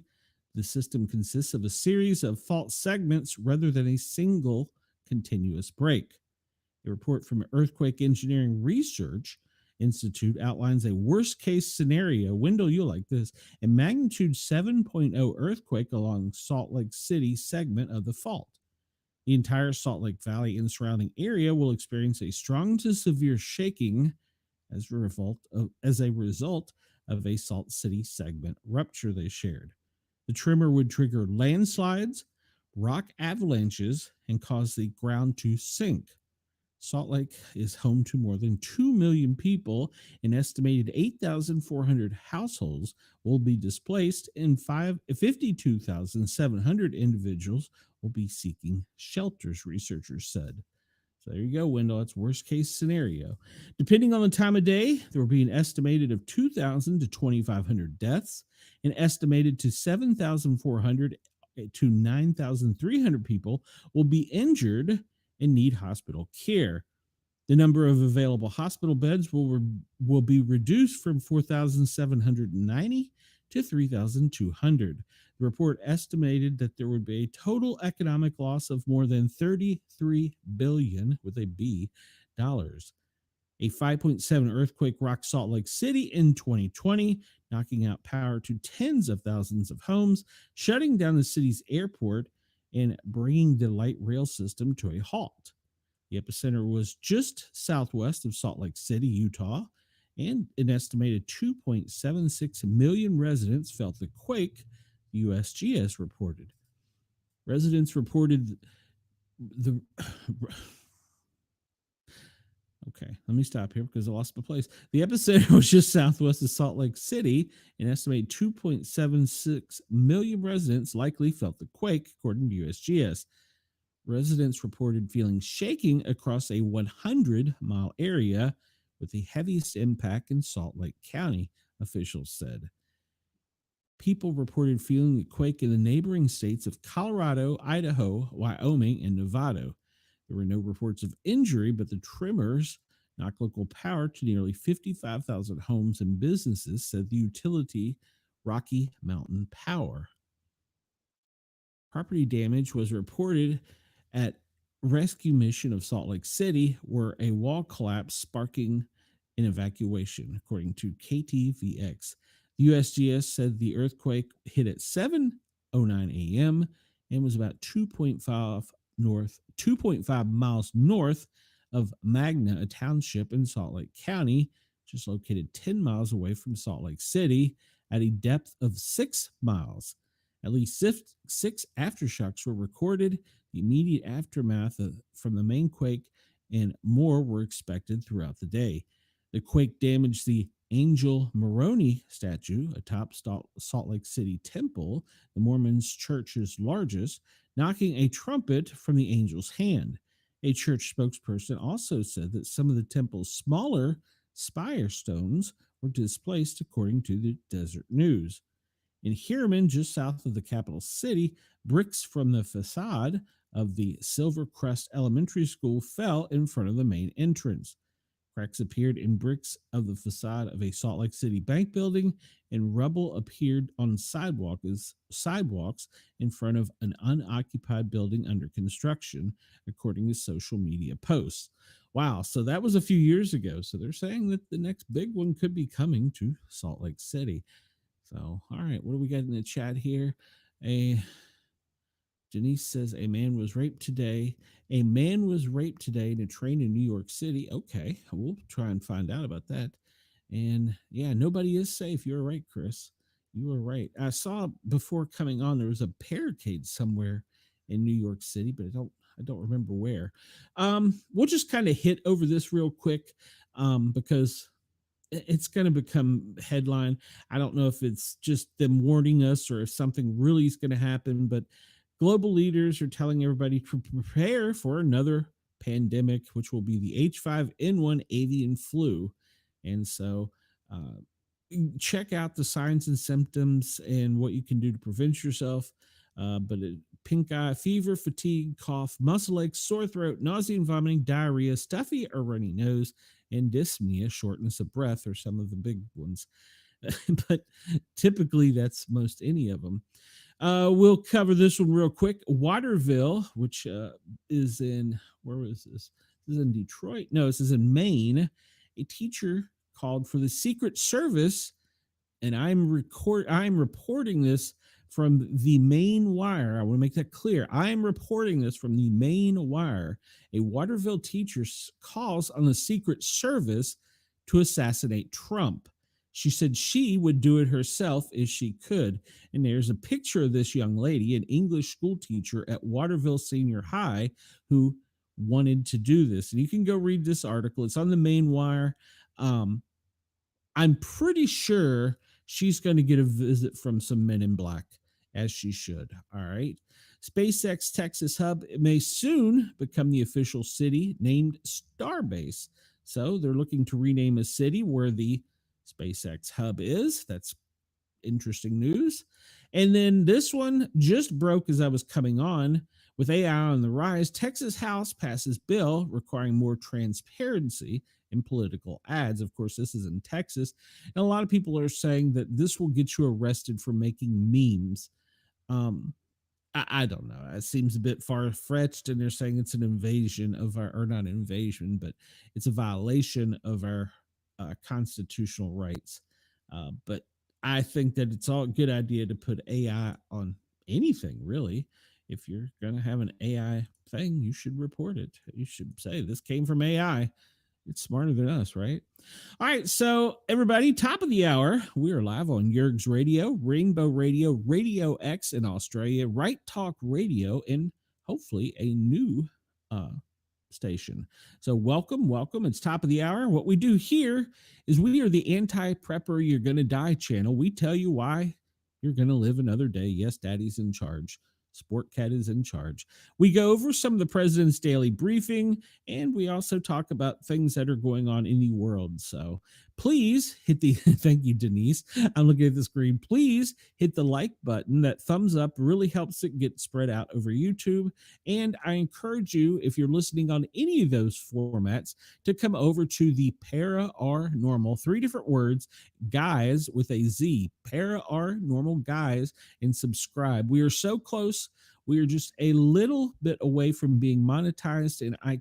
the system consists of a series of fault segments rather than a single continuous break. A report from Earthquake Engineering Research Institute outlines a worst case scenario. Wendell, you'll like this. A magnitude 7.0 earthquake along Salt Lake City segment of the fault. The entire Salt Lake Valley and surrounding area will experience a strong to severe shaking as a result of a Salt City segment rupture, they shared. The tremor would trigger landslides, rock avalanches, and cause the ground to sink. Salt Lake is home to more than 2 million people. An estimated 8,400 households will be displaced, and 52,700 individuals will be seeking shelters, researchers said. So there you go, Wendell. That's worst case scenario. Depending on the time of day, there will be an estimated of 2,000 to 2,500 deaths, an estimated to 7,400 to 9,300 people will be injured and need hospital care. The number of available hospital beds will be reduced from 4,790 to 3,200. The report estimated that there would be a total economic loss of more than $33 billion with a B dollars. A 5.7 earthquake rocked Salt Lake City in 2020, knocking out power to tens of thousands of homes, shutting down the city's airport, and bringing the light rail system to a halt. The epicenter was just southwest of Salt Lake City, Utah, and an estimated 2.76 million residents felt the quake, USGS reported. Residents reported the Okay, let me stop here because I lost my place. The epicenter was just southwest of Salt Lake City. An estimated 2.76 million residents likely felt the quake, according to USGS. Residents reported feeling shaking across a 100-mile area, with the heaviest impact in Salt Lake County, officials said. People reported feeling the quake in the neighboring states of Colorado, Idaho, Wyoming, and Nevada. There were no reports of injury, but the tremors knocked local power to nearly 55,000 homes and businesses, said the utility Rocky Mountain Power. Property damage was reported at rescue mission of Salt Lake City, where a wall collapsed, sparking an evacuation, according to KTVX. The USGS said the earthquake hit at 7:09 a.m. and was about 2.5 miles north of Magna, a township in Salt Lake County, which is located 10 miles away from Salt Lake City at a depth of 6 miles. At least six aftershocks were recorded. The immediate aftermath from the main quake and more were expected throughout the day. The quake damaged the Angel Moroni statue atop Salt Lake City Temple, the Mormons' church's largest, knocking a trumpet from the angel's hand. A church spokesperson also said that some of the temple's smaller spire stones were displaced, according to the Desert News. In Herriman, just south of the capital city, bricks from the facade of the Silver Crest Elementary School fell in front of the main entrance. Cracks appeared in bricks of the facade of a Salt Lake City bank building, and rubble appeared on sidewalks in front of an unoccupied building under construction, according to social media posts. Wow, so that was a few years ago. So they're saying that the next big one could be coming to Salt Lake City. So, all right, what do we got in the chat here? Denise says a man was raped today. A man was raped today in a train in New York City. Okay, we'll try and find out about that. And yeah, nobody is safe. You're right, Chris. You were right. I saw before coming on there was a barricade somewhere in New York City, but I don't remember where. We'll just kind of hit over this real quick because it's going to become headline. I don't know if it's just them warning us or if something really is going to happen, but global leaders are telling everybody to prepare for another pandemic, which will be the H5N1 avian flu. And so, uh, check out the signs and symptoms and what you can do to prevent yourself. Pink eye, fever, fatigue, cough, muscle aches, sore throat, nausea and vomiting, diarrhea, stuffy or runny nose, and dyspnea, shortness of breath, are some of the big ones. But typically, that's most any of them. We'll cover this one real quick. Waterville, which is in, where was this? This is in Detroit. No, this is in Maine. A teacher called for the Secret Service, and I'm reporting this from the Maine Wire. I want to make that clear. I'm reporting this from the Maine Wire. A Waterville teacher calls on the Secret Service to assassinate Trump. She said she would do it herself if she could. And there's a picture of this young lady, an English school teacher at Waterville Senior High, who wanted to do this. And you can go read this article. It's on the Maine Wire. I'm pretty sure she's going to get a visit from some men in black, as she should. All right. SpaceX Texas hub may soon become the official city named Starbase. So they're looking to rename a city where the SpaceX hub is. That's interesting news. And then this one just broke as I was coming on. With AI on the rise, Texas House passes bill requiring more transparency in political ads. Of course, this is in Texas. And a lot of people are saying that this will get you arrested for making memes. I don't know. It seems a bit far fetched, and they're saying it's an invasion of our, or not an invasion, but it's a violation of our constitutional rights. But I think that it's all a good idea to put AI on anything, really. If you're going to have an AI thing, you should report it. You should say this came from AI. It's smarter than us, right? All right, so everybody, top of the hour, we are live on Yerg's Radio, Rainbow Radio, Radio X in Australia, Right Talk Radio, and hopefully a new station. So welcome. It's top of the hour. What we do here is we are the anti-prepper you're going to die channel. We tell you why you're going to live another day. Yes, Daddy's in charge. Sportcat is in charge. We go over some of the president's daily briefing, and we also talk about things that are going on in the world. So please hit the, thank you, Denise. I'm looking at the screen. Please hit the like button. That thumbs up really helps it get spread out over YouTube. And I encourage you, if you're listening on any of those formats, to come over to the Para R Normal, 3 different words, guys with a Z, Para R Normal guys, and subscribe. We are so close. We are just a little bit away from being monetized, and I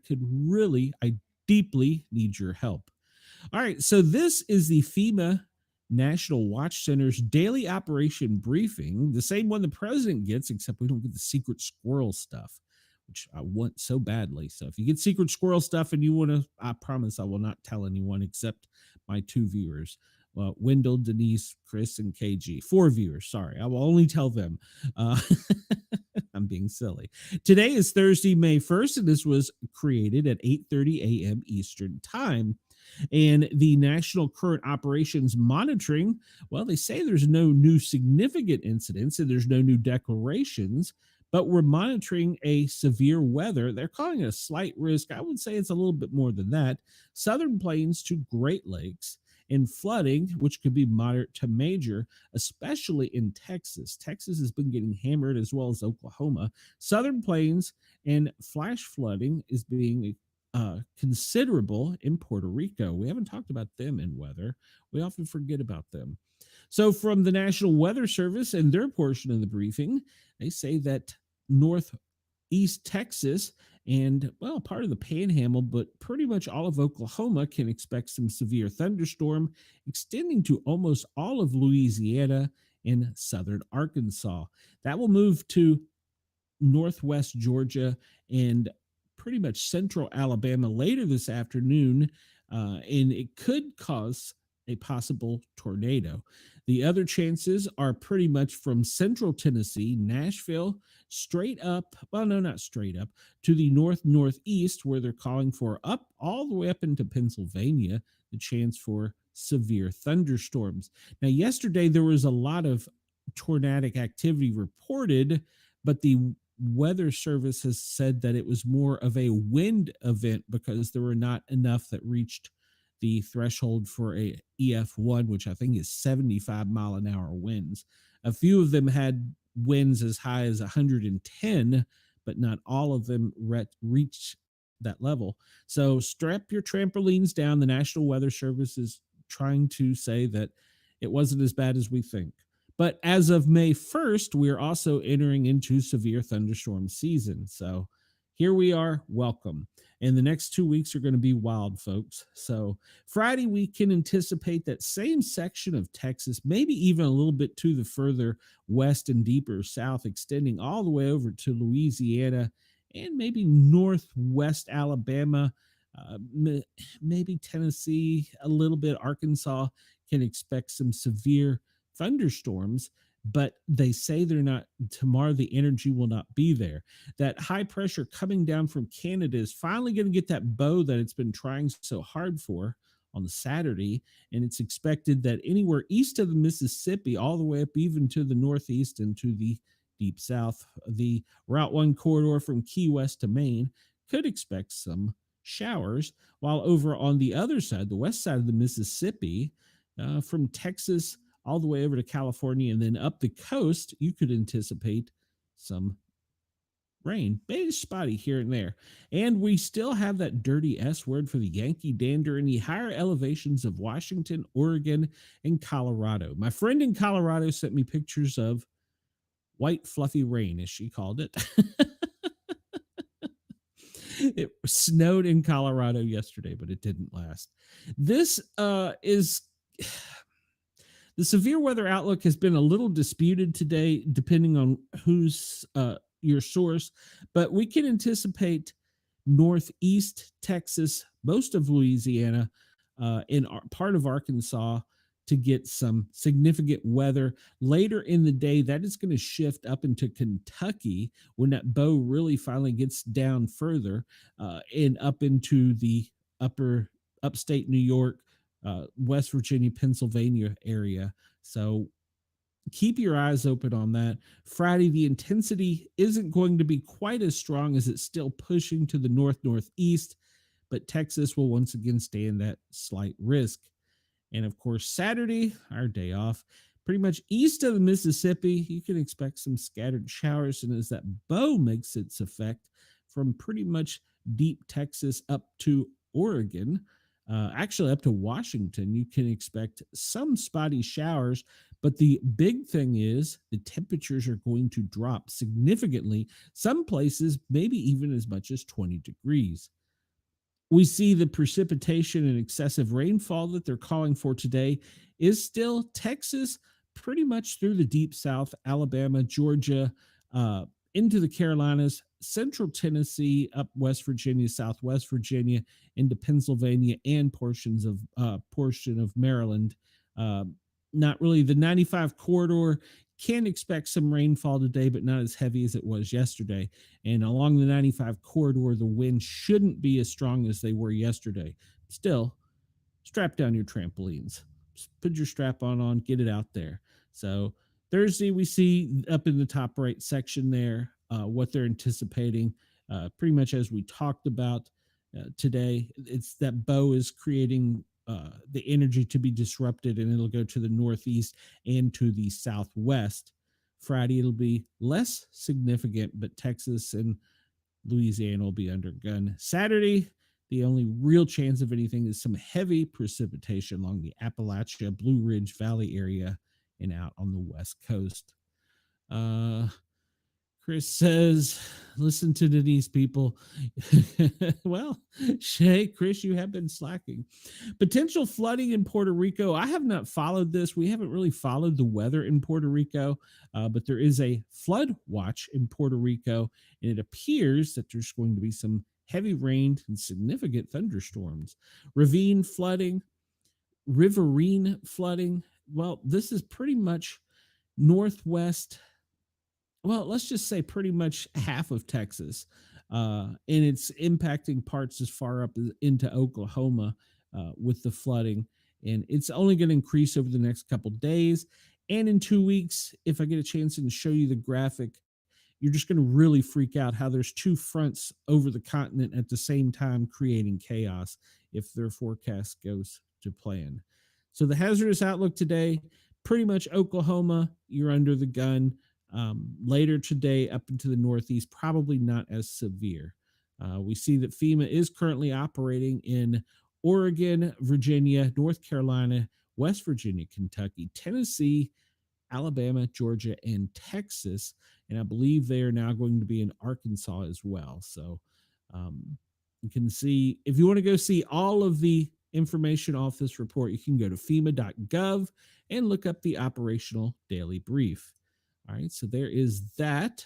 deeply need your help. All right, so this is the FEMA National Watch Center's daily operation briefing, the same one the president gets, except we don't get the secret squirrel stuff, which I want so badly. So if you get secret squirrel stuff and you want to, I promise I will not tell anyone except my 2 viewers. Well, Wendell, Denise, Chris, and KG. 4 viewers, sorry. I will only tell them. I'm being silly. Today is Thursday, May 1st, and this was created at 8:30 a.m. Eastern Time. And the National Current Operations Monitoring, well, they say there's no new significant incidents and there's no new declarations, but we're monitoring a severe weather. They're calling it a slight risk. I would say it's a little bit more than that. Southern Plains to Great Lakes, and flooding, which could be moderate to major, especially in Texas. Texas has been getting hammered, as well as Oklahoma. Southern Plains and flash flooding is being considerable in Puerto Rico. We haven't talked about them in weather. We often forget about them. So from the National Weather Service and their portion of the briefing, they say that northeast Texas and, well, part of the Panhandle, but pretty much all of Oklahoma can expect some severe thunderstorm extending to almost all of Louisiana and southern Arkansas. That will move to northwest Georgia and pretty much central Alabama later this afternoon, and it could cause a possible tornado. The other chances are pretty much from central Tennessee, Nashville, straight up, well, no, not straight up, to the northeast, where they're calling for up all the way up into Pennsylvania, the chance for severe thunderstorms. Now, yesterday there was a lot of tornadic activity reported, but the Weather Service has said that it was more of a wind event because there were not enough that reached the threshold for a EF1, which I think is 75-mile-an-hour winds. A few of them had winds as high as 110, but not all of them reached that level. So strap your trampolines down. The National Weather Service is trying to say that it wasn't as bad as we think. But as of May 1st, we're also entering into severe thunderstorm season. So here we are. Welcome. And the next 2 weeks are going to be wild, folks. So Friday, we can anticipate that same section of Texas, maybe even a little bit to the further west and deeper south, extending all the way over to Louisiana and maybe northwest Alabama, maybe Tennessee, a little bit Arkansas can expect some severe thunderstorms, but they say they're not tomorrow. The energy will not be there. That high pressure coming down from Canada is finally going to get that bow that it's been trying so hard for on the Saturday. And it's expected that anywhere east of the Mississippi, all the way up even to the northeast and to the deep south, the Route 1 corridor from Key West to Maine could expect some showers, while over on the other side, the west side of the Mississippi, from Texas all the way over to California and then up the coast, you could anticipate some rain, maybe spotty here and there. And we still have that dirty S word for the Yankee dander in the higher elevations of Washington, Oregon, and Colorado. My friend in Colorado sent me pictures of white fluffy rain, as she called it. It snowed in Colorado yesterday, but it didn't last. This is the severe weather outlook has been a little disputed today, depending on who's your source, but we can anticipate northeast Texas, most of Louisiana, in part of Arkansas to get some significant weather. Later in the day, that is going to shift up into Kentucky when that bow really finally gets down further and up into the upstate New York, West Virginia, Pennsylvania area. So keep your eyes open on that. Friday, the intensity isn't going to be quite as strong as it's still pushing to the northeast, but Texas will once again stand that slight risk. And of course, Saturday, our day off, pretty much east of the Mississippi, you can expect some scattered showers. And as that bow makes its effect from pretty much deep Texas up to Oregon, actually up to Washington, you can expect some spotty showers. But the big thing is the temperatures are going to drop significantly. Some places, maybe even as much as 20 degrees. We see the precipitation and excessive rainfall that they're calling for today is still Texas, pretty much through the deep south, Alabama, Georgia, into the Carolinas, central Tennessee, up West Virginia, southwest Virginia, into Pennsylvania, and portion of Maryland. Not really the 95 corridor. Can expect some rainfall today, but not as heavy as it was yesterday. And along the 95 corridor, the wind shouldn't be as strong as they were yesterday. Still, strap down your trampolines. Just put your strap on, get it out there. So Thursday, we see up in the top right section there what they're anticipating. Pretty much as we talked about today, it's that bow is creating the energy to be disrupted, and it'll go to the northeast and to the southwest. Friday, it'll be less significant, but Texas and Louisiana will be under gun. Saturday, the only real chance of anything is some heavy precipitation along the Appalachia, Blue Ridge Valley area and out on the west coast. Chris says, listen to Denise, people. Well, Shay, Chris, you have been slacking. Potential flooding in Puerto Rico. I have not followed this. We haven't really followed the weather in Puerto Rico, but there is a flood watch in Puerto Rico, and it appears that there's going to be some heavy rain and significant thunderstorms. Ravine flooding, riverine flooding. Well, this is pretty much northwest. Well, let's just say pretty much half of Texas, and it's impacting parts as far up into Oklahoma with the flooding, and it's only going to increase over the next couple days. And in 2 weeks, if I get a chance to show you the graphic, you're just going to really freak out how there's two fronts over the continent at the same time creating chaos if their forecast goes to plan. So the hazardous outlook today, pretty much Oklahoma, you're under the gun. Later today, up into the Northeast, probably not as severe. We see that FEMA is currently operating in Oregon, Virginia, North Carolina, West Virginia, Kentucky, Tennessee, Alabama, Georgia, and Texas. And I believe they are now going to be in Arkansas as well. So you can see, if you want to go see all of the information off this report, you can go to FEMA.gov and look up the operational daily brief. All right, so there is that.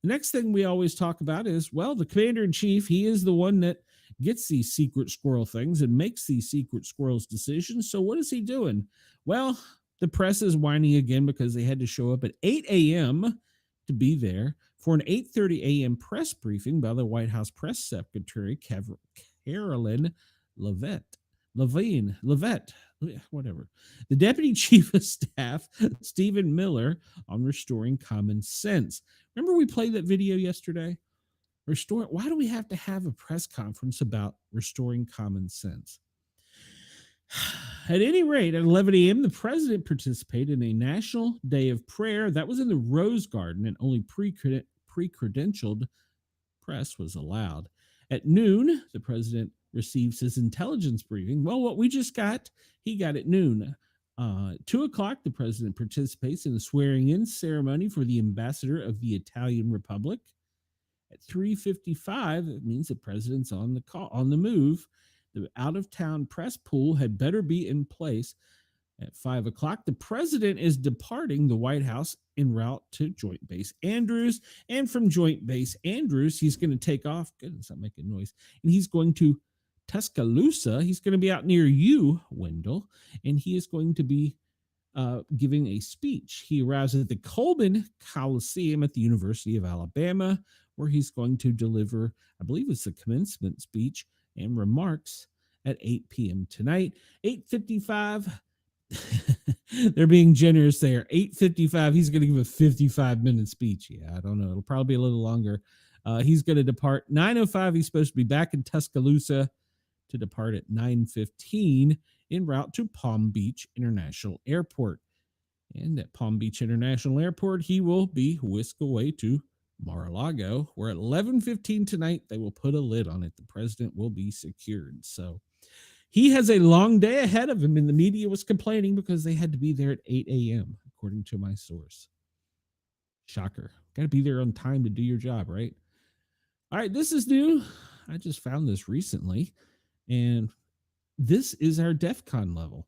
The next thing we always talk about is, well, the commander-in-chief, he is the one that gets these secret squirrel things and makes these secret squirrels decisions. So what is he doing? Well, the press is whining again because they had to show up at 8 a.m. to be there for an 8:30 a.m. press briefing by the White House press secretary, Carolyn Levitt, whatever. The deputy chief of staff, Stephen Miller, on restoring common sense. Remember we played that video yesterday? Why do we have to have a press conference about restoring common sense? At any rate, at 11 a.m., the president participated in a national day of prayer. That was in the Rose Garden, and only pre-credentialed press was allowed. At noon, the president receives his intelligence briefing. Well, what we just got, he got at noon. 2 o'clock, the president participates in the swearing-in ceremony for the ambassador of the Italian Republic. At 3:55, it means the president's on the move. The out-of-town press pool had better be in place. At 5 o'clock, the president is departing the White House en route to Joint Base Andrews. And from Joint Base Andrews, he's going to take off. Goodness, I'm making noise. And he's going to Tuscaloosa. He's going to be out near you, Wendell. And he is going to be giving a speech. He arrives at the Coleman Coliseum at the University of Alabama, where he's going to deliver, I believe it's the commencement speech and remarks at 8 p.m. tonight. 8:55. They're being generous there. 8:55. He's going to give a 55-minute speech. Yeah, I don't know. It'll probably be a little longer. He's going to depart 9:05. He's supposed to be back in Tuscaloosa to depart at 9:15 en route to Palm Beach International Airport. And at Palm Beach International Airport, he will be whisked away to Mar-a-Lago, where at 11:15 tonight, they will put a lid on it. The president will be secured. So he has a long day ahead of him, and the media was complaining because they had to be there at 8 a.m., according to my source. Shocker. Got to be there on time to do your job, right? All right, this is new. I just found this recently, and this is our DEFCON level.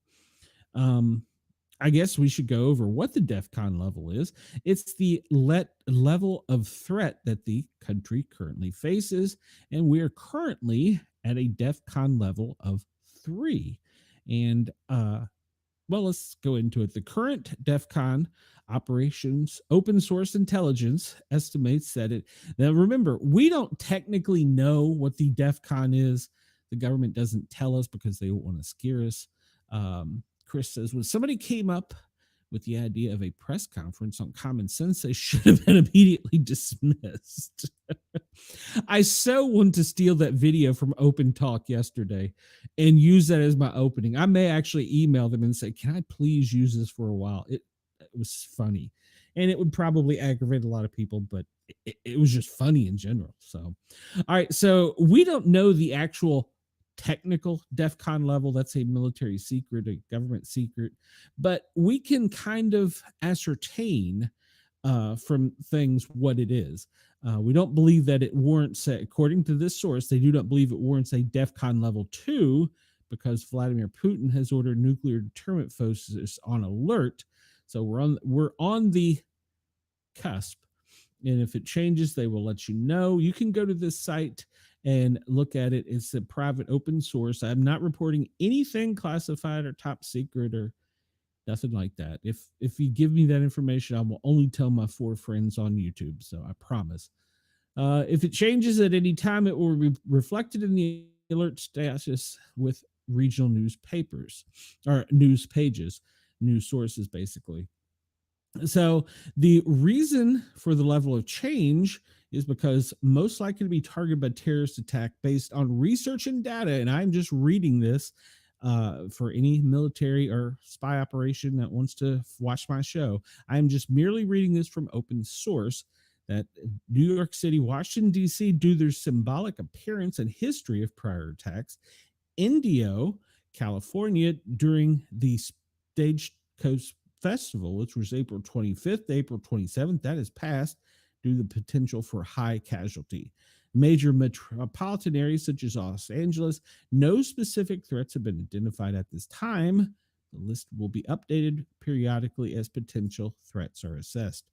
I guess we should go over what the DEFCON level is. It's the level of threat that the country currently faces, and we are currently at a DEFCON level of 3. And well, let's go into it. The current DEFCON operations open source intelligence estimates that it. Now, remember, we don't technically know what the DEFCON is. The government doesn't tell us because they don't want to scare us. Chris says, when somebody came up with the idea of a press conference on common sense, they should have been immediately dismissed. I so want to steal that video from Open Talk yesterday and use that as my opening. I may actually email them and say, can I please use this for a while? It was funny. And it would probably aggravate a lot of people, but it was just funny in general. So, all right. So we don't know the actual technical DEFCON level. That's a military secret, a government secret, but we can kind of ascertain from things what it is. We don't believe that it warrants, according to this source, they do not believe it warrants a DEFCON level 2 because Vladimir Putin has ordered nuclear deterrent forces on alert. So we're on the cusp. And if it changes, they will let you know. You can go to this site and look at it. It's a private open source. I'm not reporting anything classified or top secret or nothing like that. If you give me that information, I will only tell my 4 friends on YouTube. So I promise. If it changes at any time, it will be reflected in the alert status with regional newspapers or news pages, news sources, basically. So the reason for the level of change is because most likely to be targeted by terrorist attack based on research and data. And I'm just reading this for any military or spy operation that wants to watch my show. I'm just merely reading this from open source that New York City, Washington, D.C., due to their symbolic appearance and history of prior attacks, Indio, California, during the Stagecoach Festival, which was April 25th to April 27th, that has passed due to the potential for high casualty. Major metropolitan areas such as Los Angeles, no specific threats have been identified at this time. The list will be updated periodically as potential threats are assessed.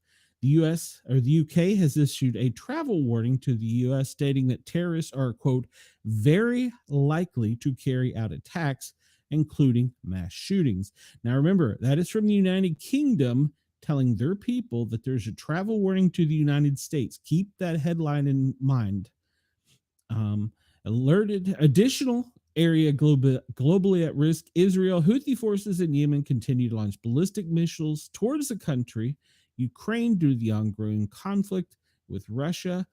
The US or the UK has issued a travel warning to the US stating that terrorists are, quote, very likely to carry out attacks, including mass shootings. Now, remember, that is from the United Kingdom telling their people that there's a travel warning to the United States. Keep that headline in mind. Alerted additional area globally at risk. Israel, Houthi forces in Yemen continue to launch ballistic missiles towards the country. Ukraine, due to the ongoing conflict with Russia,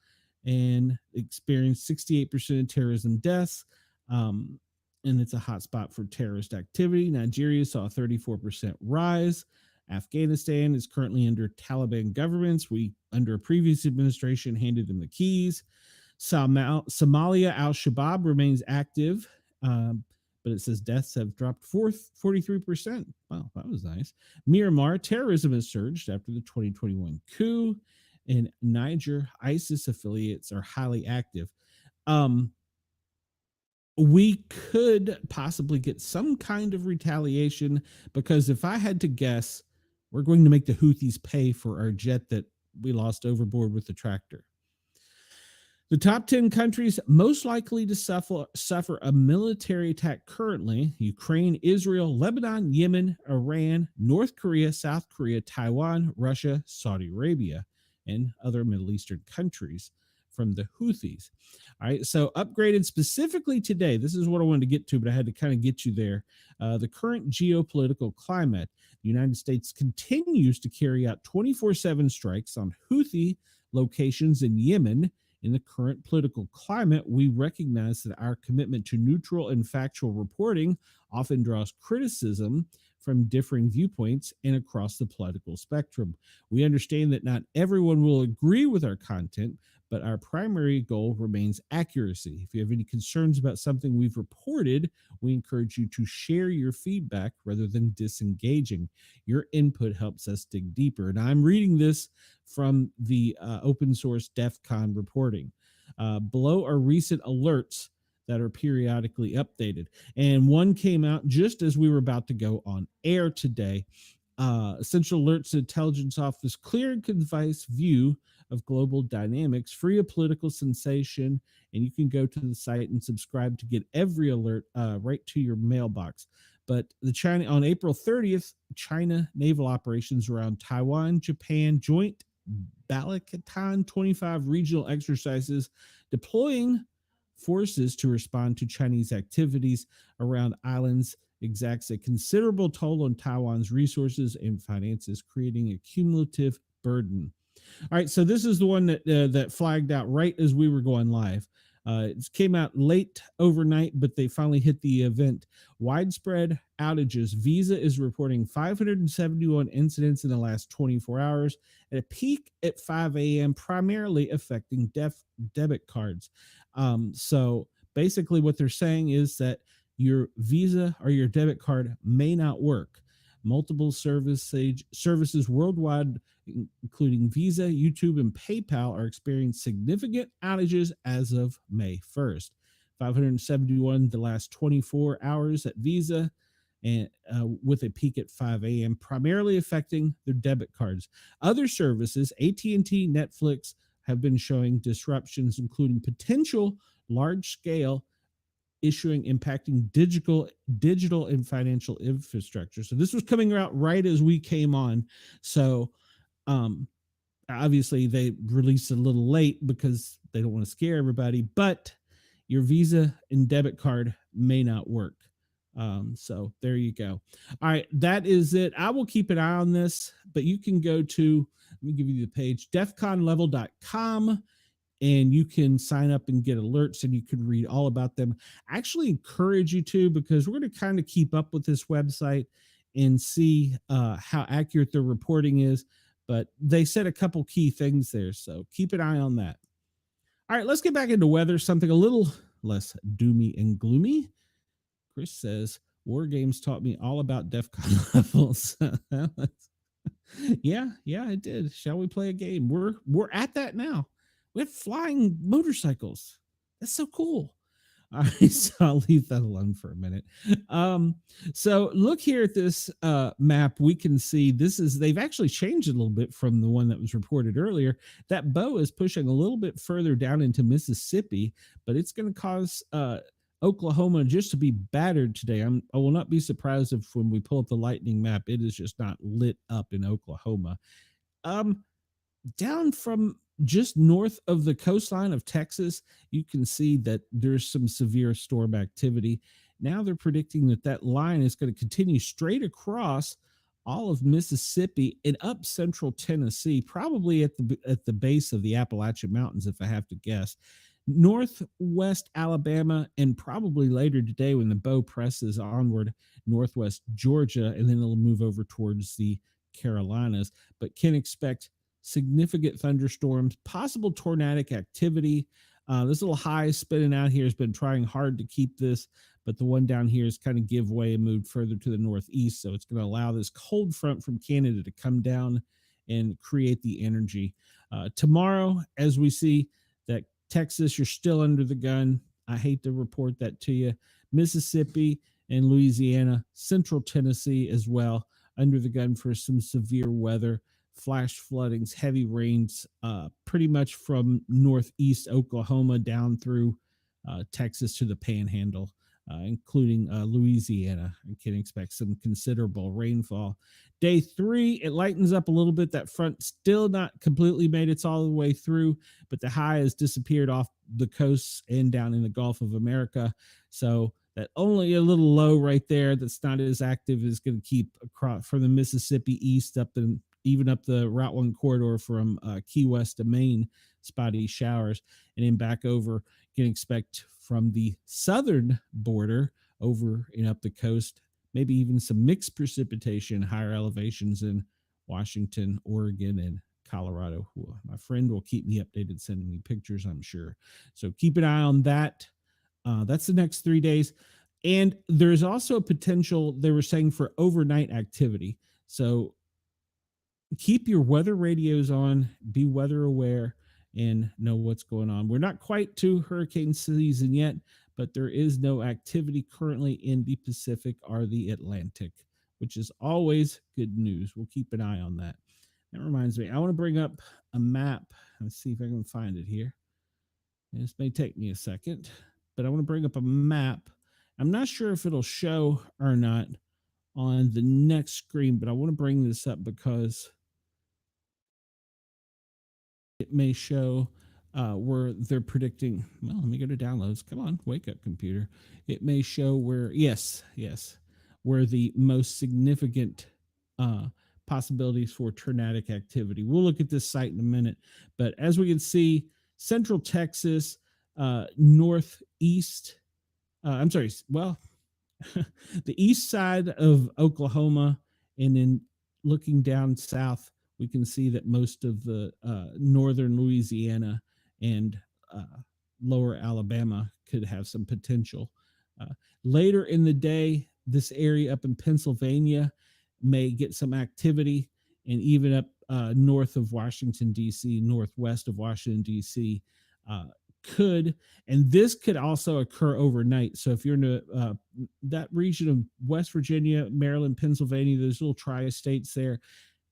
and experienced 68% of terrorism deaths. And it's a hotspot for terrorist activity. Nigeria saw a 34% rise. Afghanistan is currently under Taliban governments. We, under a previous administration, handed them the keys. Somalia, Al-Shabaab remains active, but it says deaths have dropped 43%. Wow, that was nice. Myanmar, terrorism has surged after the 2021 coup. In Niger, ISIS affiliates are highly active. We could possibly get some kind of retaliation because if I had to guess, we're going to make the Houthis pay for our jet that we lost overboard with the tractor. The top 10 countries most likely to suffer a military attack currently: Ukraine, Israel, Lebanon, Yemen, Iran, North Korea, South Korea, Taiwan, Russia, Saudi Arabia, and other Middle Eastern countries from the Houthis. All right, so upgraded specifically today, this is what I wanted to get to, but I had to kind of get you there. The current geopolitical climate: the United States continues to carry out 24/7 strikes on Houthi locations in Yemen. In the current political climate, we recognize that our commitment to neutral and factual reporting often draws criticism from differing viewpoints and across the political spectrum. We understand that not everyone will agree with our content, but our primary goal remains accuracy. If you have any concerns about something we've reported, we encourage you to share your feedback rather than disengaging. Your input helps us dig deeper. And I'm reading this from the open source DEFCON reporting. Below are recent alerts that are periodically updated. And one came out just as we were about to go on air today. Essential alerts to Intelligence Office: clear and concise view of global dynamics, free of political sensation. And you can go to the site and subscribe to get every alert right to your mailbox. But the China on April 30th, China naval operations around Taiwan, Japan, joint Balikatan 25 regional exercises, deploying forces to respond to Chinese activities around islands exacts a considerable toll on Taiwan's resources and finances, creating a cumulative burden. All right, so this is the one that flagged out right as we were going live. It came out late overnight, but they finally hit the event. Widespread outages. Visa is reporting 571 incidents in the last 24 hours at a peak at 5 a.m., primarily affecting debit cards. So basically what they're saying is that your Visa or your debit card may not work. Multiple services worldwide, including Visa, YouTube, and PayPal, are experiencing significant outages as of May 1st. 571 the last 24 hours at Visa, and with a peak at 5 a.m., primarily affecting their debit cards. Other services, AT&T, Netflix, have been showing disruptions, including potential large-scale issuing impacting digital and financial infrastructure. So this was coming out right as we came on. So obviously they released a little late because they don't want to scare everybody, but your Visa and debit card may not work. So there you go. All right, that is it. I will keep an eye on this, but you can go to, let me give you the page, defconlevel.com, and you can sign up and get alerts, and you can read all about them. I actually encourage you to, because we're going to kind of keep up with this website and see how accurate their reporting is. But they said a couple key things there, so keep an eye on that. All right, let's get back into weather, something a little less doomy and gloomy. Chris says, War Games taught me all about DEFCON levels. Yeah, it did. Shall we play a game? We're at that now. We have flying motorcycles. That's so cool. All right, so I'll leave that alone for a minute. So look here at this map. We can see they've actually changed a little bit from the one that was reported earlier. That bow is pushing a little bit further down into Mississippi, but it's going to cause Oklahoma just to be battered today. I will not be surprised if when we pull up the lightning map, it is just not lit up in Oklahoma. Down from just north of the coastline of Texas, you can see that there's some severe storm activity. Now they're predicting that line is going to continue straight across all of Mississippi and up central Tennessee, probably at the base of the Appalachian Mountains, if I have to guess. Northwest Alabama, and probably later today when the bow presses onward, northwest Georgia, and then it'll move over towards the Carolinas. But can expect significant thunderstorms, possible tornadic activity. This little high spinning out here has been trying hard to keep this, but the one down here has kind of give way and moved further to the northeast. So it's going to allow this cold front from Canada to come down and create the energy. Tomorrow, as we see that Texas, you're still under the gun. I hate to report that to you. Mississippi and Louisiana, central Tennessee as well, under the gun for some severe weather. Flash floodings, heavy rains, pretty much from northeast Oklahoma down through Texas to the Panhandle, including Louisiana. You can expect some considerable rainfall. Day 3, it lightens up a little bit. That front still not completely made its all the way through, but the high has disappeared off the coasts and down in the Gulf of America. So that only a little low right there that's not as active is going to keep across from the Mississippi east up and even up the Route 1 corridor from Key West to Maine, spotty showers, and then back over. You can expect from the southern border over and up the coast, maybe even some mixed precipitation, higher elevations in Washington, Oregon, and Colorado. My friend will keep me updated, sending me pictures, I'm sure. So keep an eye on that. That's the next 3 days. And there's also a potential, they were saying, for overnight activity. So keep your weather radios on, be weather aware, and know what's going on. We're not quite to hurricane season yet, but there is no activity currently in the Pacific or the Atlantic, which is always good news. We'll keep an eye on that. That reminds me, I want to bring up a map. Let's see if I can find it here. This may take me a second, but I want to bring up a map. I'm not sure if it'll show or not on the next screen, but I want to bring this up because it may show where they're predicting. Well, let me go to downloads. Come on, wake up, computer. It may show where, yes, where the most significant possibilities for tornadic activity. We'll look at this site in a minute, but as we can see, central Texas, northeast, the east side of Oklahoma, and then looking down south, we can see that most of the northern Louisiana and lower Alabama could have some potential. Later in the day, this area up in Pennsylvania, may get some activity, and even up north of Washington, D.C., northwest of Washington, D.C., uh, could, and this could also occur overnight. So if you're in that region of West Virginia, Maryland, Pennsylvania, those little tri-states there,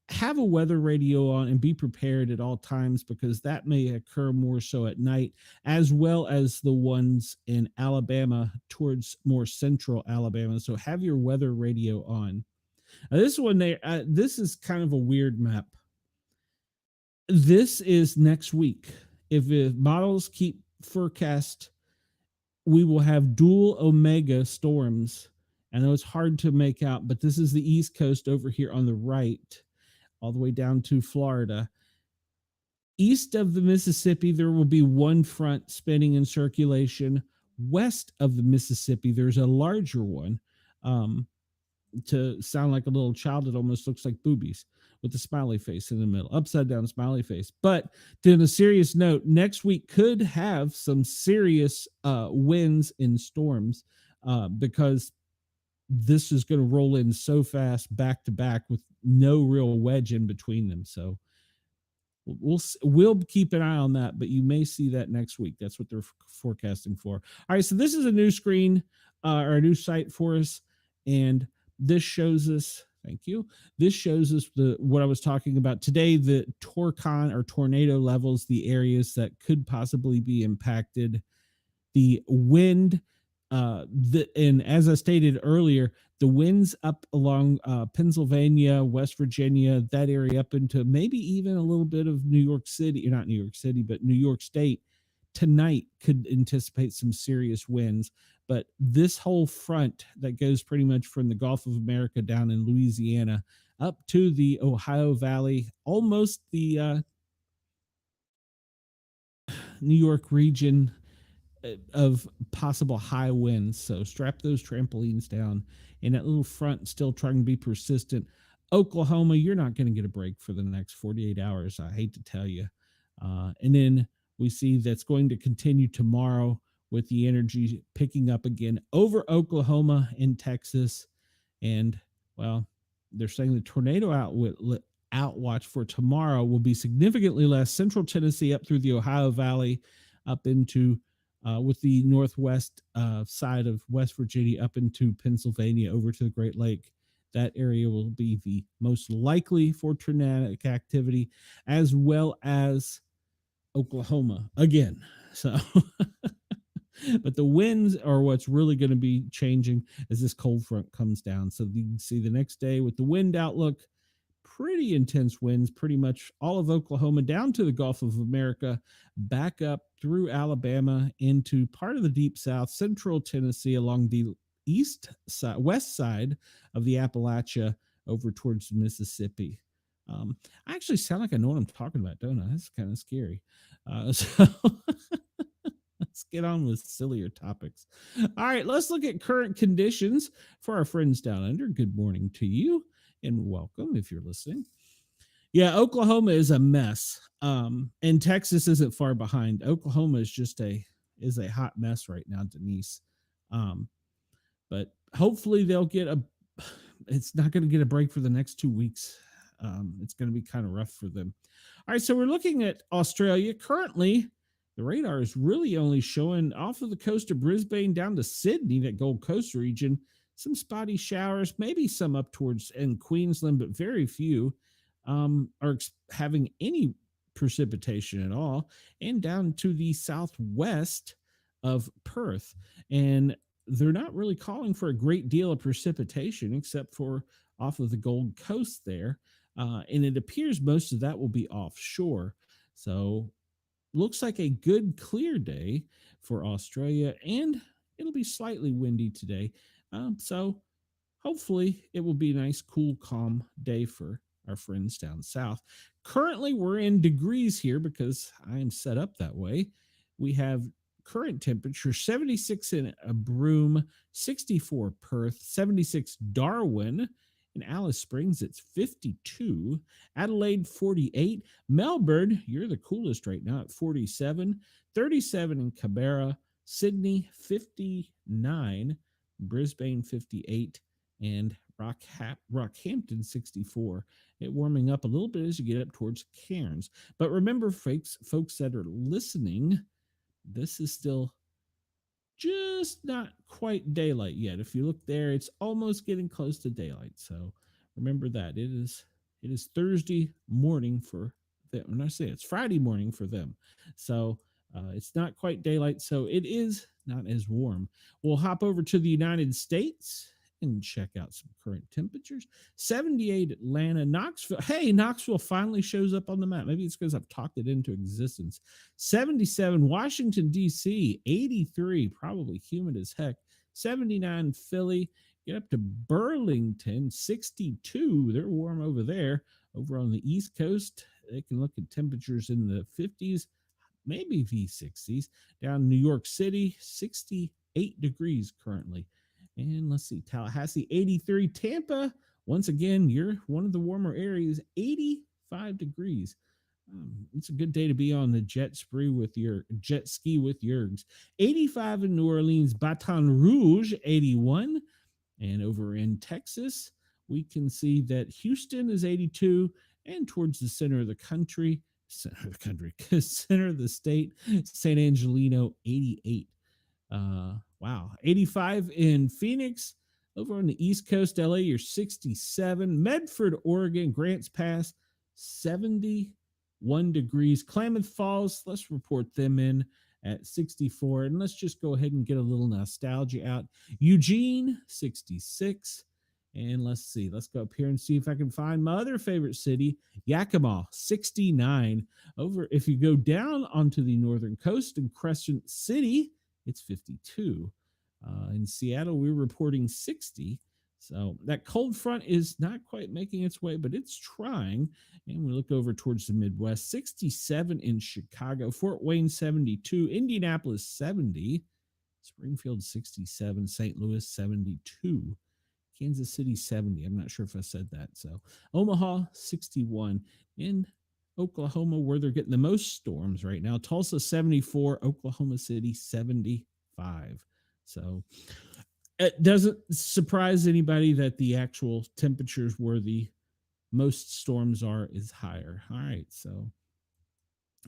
have a weather radio on and be prepared at all times, because that may occur more so at night, as well as the ones in Alabama towards more central Alabama. So have your weather radio on. This one there, this is kind of a weird map. This is next week. If models keep forecast, we will have dual omega storms. I know it's hard to make out, but this is the East Coast over here on the right, all the way down to Florida. East of the Mississippi, there will be one front spinning in circulation. West of the Mississippi, there's a larger one. To sound like a little child, it almost looks like boobies with a smiley face in the middle, upside down smiley face. But on a serious note, next week could have some serious winds and storms, because this is going to roll in so fast back to back with no real wedge in between them. So we'll keep an eye on that, but you may see that next week. That's what they're forecasting for. All right, so this is a new screen or a new site for us, and this shows us, thank you, this shows us what I was talking about today, the torcon or tornado levels, the areas that could possibly be impacted, the wind, and as I stated earlier, the winds up along Pennsylvania, West Virginia, that area up into maybe even a little bit of New York City, not New York City, but New York State tonight could anticipate some serious winds. But this whole front that goes pretty much from the Gulf of America down in Louisiana up to the Ohio Valley, almost the New York region of possible high winds. So strap those trampolines down. And that little front still trying to be persistent. Oklahoma, you're not going to get a break for the next 48 hours. I hate to tell you. And then we see that's going to continue tomorrow with the energy picking up again over Oklahoma and Texas. And, well, they're saying the tornado outwatch for tomorrow will be significantly less. Central Tennessee up through the Ohio Valley, up into with the northwest side of West Virginia, up into Pennsylvania, over to the Great Lake. That area will be the most likely for tornadic activity, as well as Oklahoma again. So, but the winds are what's really going to be changing as this cold front comes down. So you can see the next day with the wind outlook, pretty intense winds, pretty much all of Oklahoma down to the Gulf of America, back up through Alabama into part of the deep south, central Tennessee along the west side of the Appalachia over towards Mississippi. I actually sound like I know what I'm talking about, don't I? That's kind of scary. So let's get on with sillier topics. All right, let's look at current conditions for our friends down under. Good morning to you, and welcome if you're listening. Yeah, Oklahoma is a mess, and Texas isn't far behind. Oklahoma is just a hot mess right now, Denise. But hopefully they'll get it's not going to get a break for the next 2 weeks. It's going to be kind of rough for them. All right, so we're looking at Australia. Currently, the radar is really only showing off of the coast of Brisbane down to Sydney, that Gold Coast region, some spotty showers, maybe some up towards in Queensland, but very few are having any precipitation at all, and down to the southwest of Perth. And they're not really calling for a great deal of precipitation except for off of the Gold Coast there. And it appears most of that will be offshore. So looks like a good clear day for Australia, and it'll be slightly windy today. So hopefully it will be a nice, cool, calm day for our friends down south. Currently, we're in degrees here because I am set up that way. We have current temperature 76 in Broome, 64 Perth, 76 Darwin. In Alice Springs, it's 52. Adelaide, 48. Melbourne, you're the coolest right now at 47. 37 in Canberra. Sydney, 59. Brisbane, 58. and Rockhampton 64. It warming up a little bit as you get up towards Cairns. But remember, folks that are listening, this is still just not quite daylight yet. If you look there, it's almost getting close to daylight. So remember that it is Thursday morning for them. When I say it's Friday morning for them, so it's not quite daylight. So it is not as warm. We'll hop over to the United States and check out some current temperatures. 78 Atlanta, Knoxville. Hey, Knoxville finally shows up on the map. Maybe it's because I've talked it into existence. 77 Washington, D.C., 83, probably humid as heck. 79 Philly, get up to Burlington, 62. They're warm over there. Over on the East Coast, they can look at temperatures in the 50s, maybe V60s. Down New York City, 68 degrees currently. And let's see, Tallahassee, 83. Tampa, once again, you're one of the warmer areas, 85 degrees. It's a good day to be on the jet ski with Yergs. 85 in New Orleans, Baton Rouge, 81. And over in Texas, we can see that Houston is 82, and towards the center of the state, San Angelino, 88. Wow. 85 in Phoenix. Over on the East Coast, LA, you're 67. Medford, Oregon, Grants Pass, 71 degrees. Klamath Falls, let's report them in at 64. And let's just go ahead and get a little nostalgia out. Eugene, 66. And let's see, let's go up here and see if I can find my other favorite city, Yakima, 69. Over, if you go down onto the northern coast in Crescent City, it's 52. In Seattle, we're reporting 60. So that cold front is not quite making its way, but it's trying. And we look over towards the Midwest, 67 in Chicago, Fort Wayne, 72, Indianapolis, 70, Springfield, 67, St. Louis, 72, Kansas City, 70. I'm not sure if I said that. So Omaha, 61. In Oklahoma, where they're getting the most storms right now, Tulsa, 74, Oklahoma City, 75. So it doesn't surprise anybody that the actual temperatures where the most storms are is higher. All right, so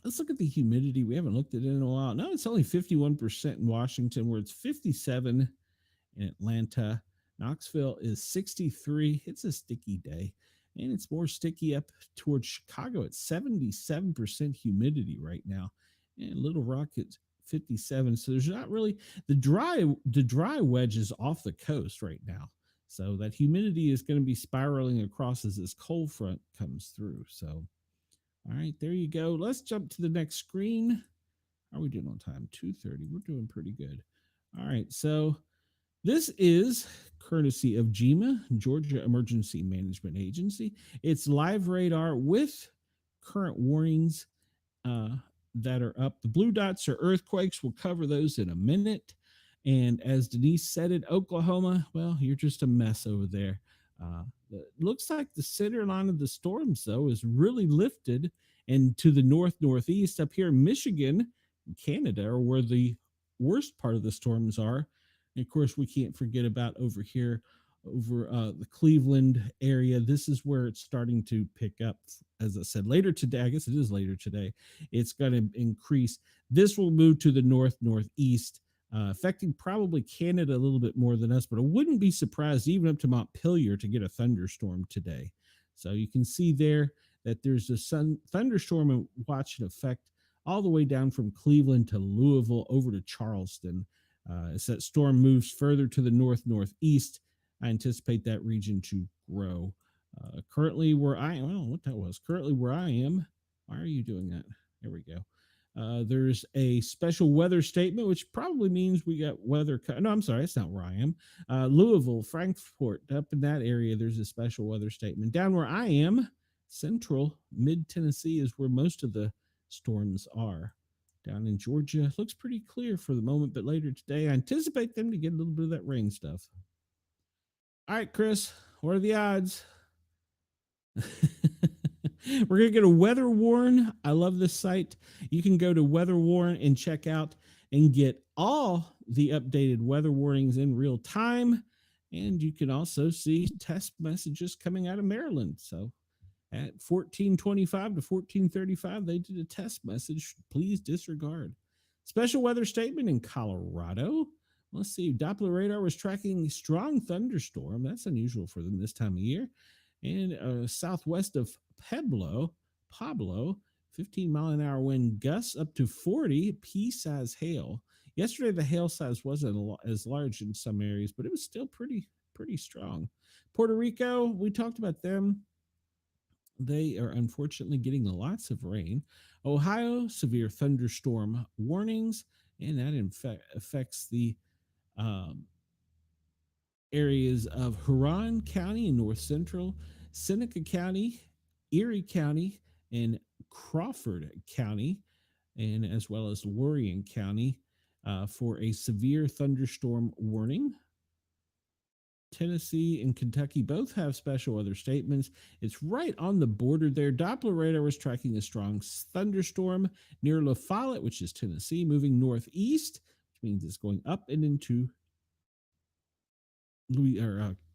let's look at the humidity. We haven't looked at it in a while. No, it's only 51% in Washington, where it's 57 in Atlanta. Knoxville is 63. It's a sticky day, and it's more sticky up towards Chicago at 77% humidity right now, and Little Rock is 57. So there's not really the dry wedge is off the coast right now. So that humidity is going to be spiraling across as this cold front comes through. So, all right, there you go. Let's jump to the next screen. How are we doing on time? 2:30. We're doing pretty good. All right, so this is courtesy of GEMA, Georgia Emergency Management Agency. It's live radar with current warnings that are up. The blue dots are earthquakes. We'll cover those in a minute. And as Denise said it, Oklahoma, well, you're just a mess over there. It looks like the center line of the storms, though, is really lifted. And to the northeast up here in Michigan, Canada, are where the worst part of the storms are. And of course, we can't forget about over here, over the Cleveland area. This is where it's starting to pick up. As I said, later today, I guess it is later today, it's going to increase. This will move to the northeast, affecting probably Canada a little bit more than us, but I wouldn't be surprised even up to Montpelier to get a thunderstorm today. So you can see there that there's a thunderstorm watch in effect all the way down from Cleveland to Louisville over to Charleston. As that storm moves further to the northeast, I anticipate that region to grow. Currently where I am, I don't know what that was. Currently where I am, why are you doing that? There we go. There's a special weather statement, which probably means we got weather. No, I'm sorry, that's not where I am. Louisville, Frankfort, up in that area, there's a special weather statement. Down where I am, central, mid-Tennessee is where most of the storms are. Down in Georgia, looks pretty clear for the moment, but later today, I anticipate them to get a little bit of that rain stuff. All right, Chris, what are the odds? We're going to get a Weather Warn. I love this site. You can go to Weather Warn and check out and get all the updated weather warnings in real time. And you can also see test messages coming out of Maryland. So at 1425 to 1435, they did a test message. Please disregard. Special weather statement in Colorado. Let's see. Doppler radar was tracking a strong thunderstorm. That's unusual for them this time of year. And southwest of Pablo, 15-mile-an-hour wind gusts up to 40, pea-size hail. Yesterday, the hail size wasn't as large in some areas, but it was still pretty strong. Puerto Rico, we talked about them. They are unfortunately getting lots of rain. Ohio, severe thunderstorm warnings, and that affects the um, areas of Huron County in north central, Seneca County, Erie County, and Crawford County, and as well as Lorraine County for a severe thunderstorm warning. Tennessee and Kentucky both have special weather statements. It's right on the border there. Doppler radar was tracking a strong thunderstorm near La Follette, which is Tennessee, moving northeast, which means it's going up and into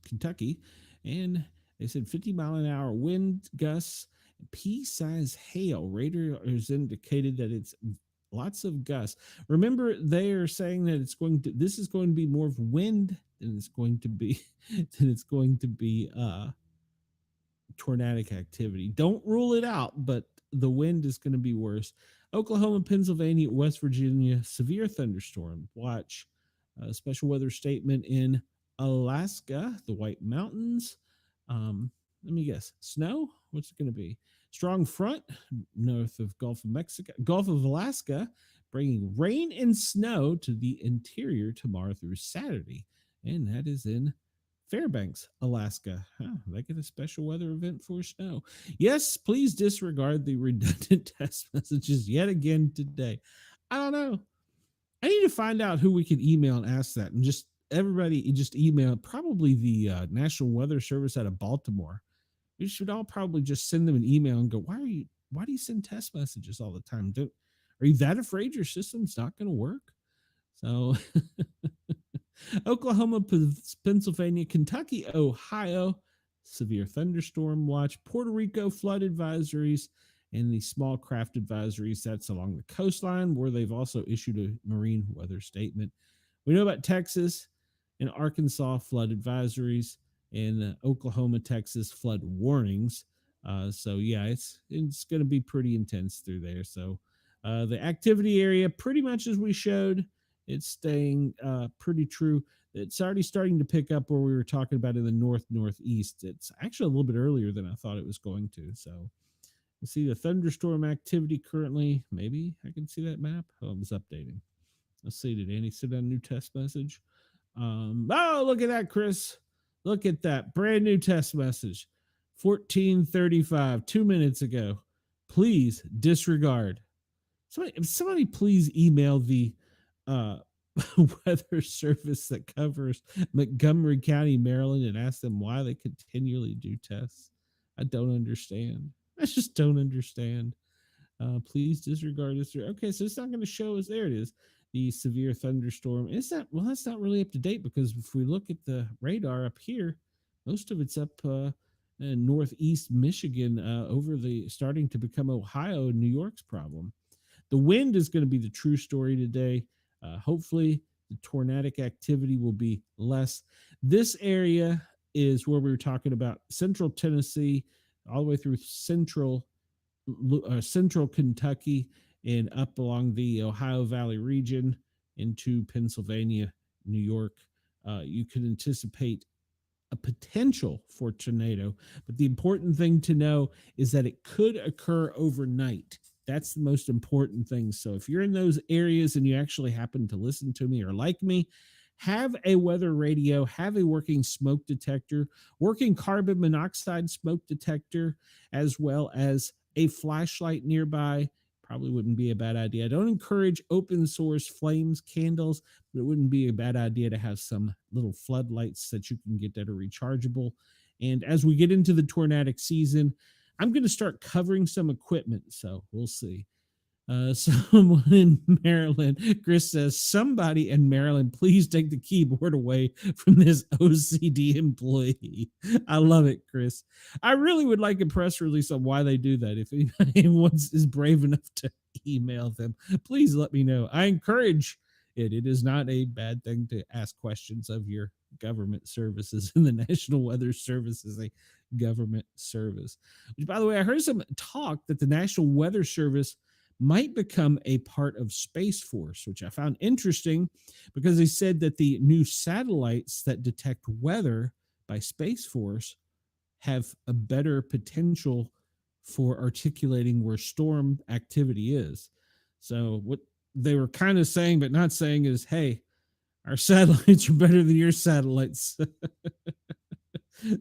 Kentucky. And they said 50-mile-an-hour wind gusts, pea-size hail. Radar has indicated that it's lots of gusts. Remember, they are saying that this is going to be more of wind than it's going to be tornadic activity. Don't rule it out, but the wind is going to be worse. Oklahoma, Pennsylvania, West Virginia, severe thunderstorm watch. Special weather statement in Alaska, the White Mountains. Let me guess, snow? What's it going to be? Strong front north of Gulf of Alaska, bringing rain and snow to the interior tomorrow through Saturday. And that is in Fairbanks, Alaska. They get a special weather event for snow. Yes, please disregard the redundant text messages yet again today. I don't know. I need to find out who we can email and ask that. And just everybody just email probably the National Weather Service out of Baltimore. We should all probably just send them an email and go, why do you send test messages all the time? Are you that afraid your system's not going to work? So Oklahoma, Pennsylvania, Kentucky, Ohio, severe thunderstorm watch, Puerto Rico, flood advisories, and the small craft advisories. That's along the coastline, where they've also issued a marine weather statement. We know about Texas and Arkansas flood advisories, and Oklahoma, Texas flood warnings. So yeah, it's going to be pretty intense through there. So the activity area, pretty much as we showed, it's staying pretty true. It's already starting to pick up where we were talking about in the northeast. It's actually a little bit earlier than I thought it was going to. So we'll see the thunderstorm activity currently. Maybe I can see that map. Oh, it was updating. Let's see. Did Andy send out a new test message? Oh, look at that, Chris. Look at that. Brand new test message. 14:35, 2 minutes ago. Please disregard. Somebody please email the weather service that covers Montgomery County, Maryland, and ask them why they continually do tests. I don't understand. I just don't understand. Please disregard this. Okay, so it's not going to show us. There it is. The severe thunderstorm. That's not really up to date, because if we look at the radar up here, most of it's up in northeast Michigan, starting to become Ohio and New York's problem. The wind is going to be the true story today. Hopefully, the tornadic activity will be less. This area is where we were talking about central Tennessee, all the way through central Kentucky, and up along the Ohio Valley region into Pennsylvania, New York. You can anticipate a potential for tornado, but the important thing to know is that it could occur overnight. That's the most important thing. So if you're in those areas and you actually happen to listen to me or like me, have a weather radio, have a working smoke detector, working carbon monoxide smoke detector, as well as a flashlight nearby. Probably wouldn't be a bad idea. I don't encourage open source flames, candles, but it wouldn't be a bad idea to have some little floodlights that you can get that are rechargeable. And as we get into the tornadic season, I'm going to start covering some equipment, so we'll see. Someone in Maryland, Chris says, somebody in Maryland, please take the keyboard away from this OCD employee. I love it, Chris. I really would like a press release on why they do that. If anyone is brave enough to email them, please let me know. I encourage it. It is not a bad thing to ask questions of your government services, and the National Weather Service is a government service. Which, by the way, I heard some talk that the National Weather Service might become a part of Space Force, which I found interesting because they said that the new satellites that detect weather by Space Force have a better potential for articulating where storm activity is. So what they were kind of saying but not saying is, hey, our satellites are better than your satellites.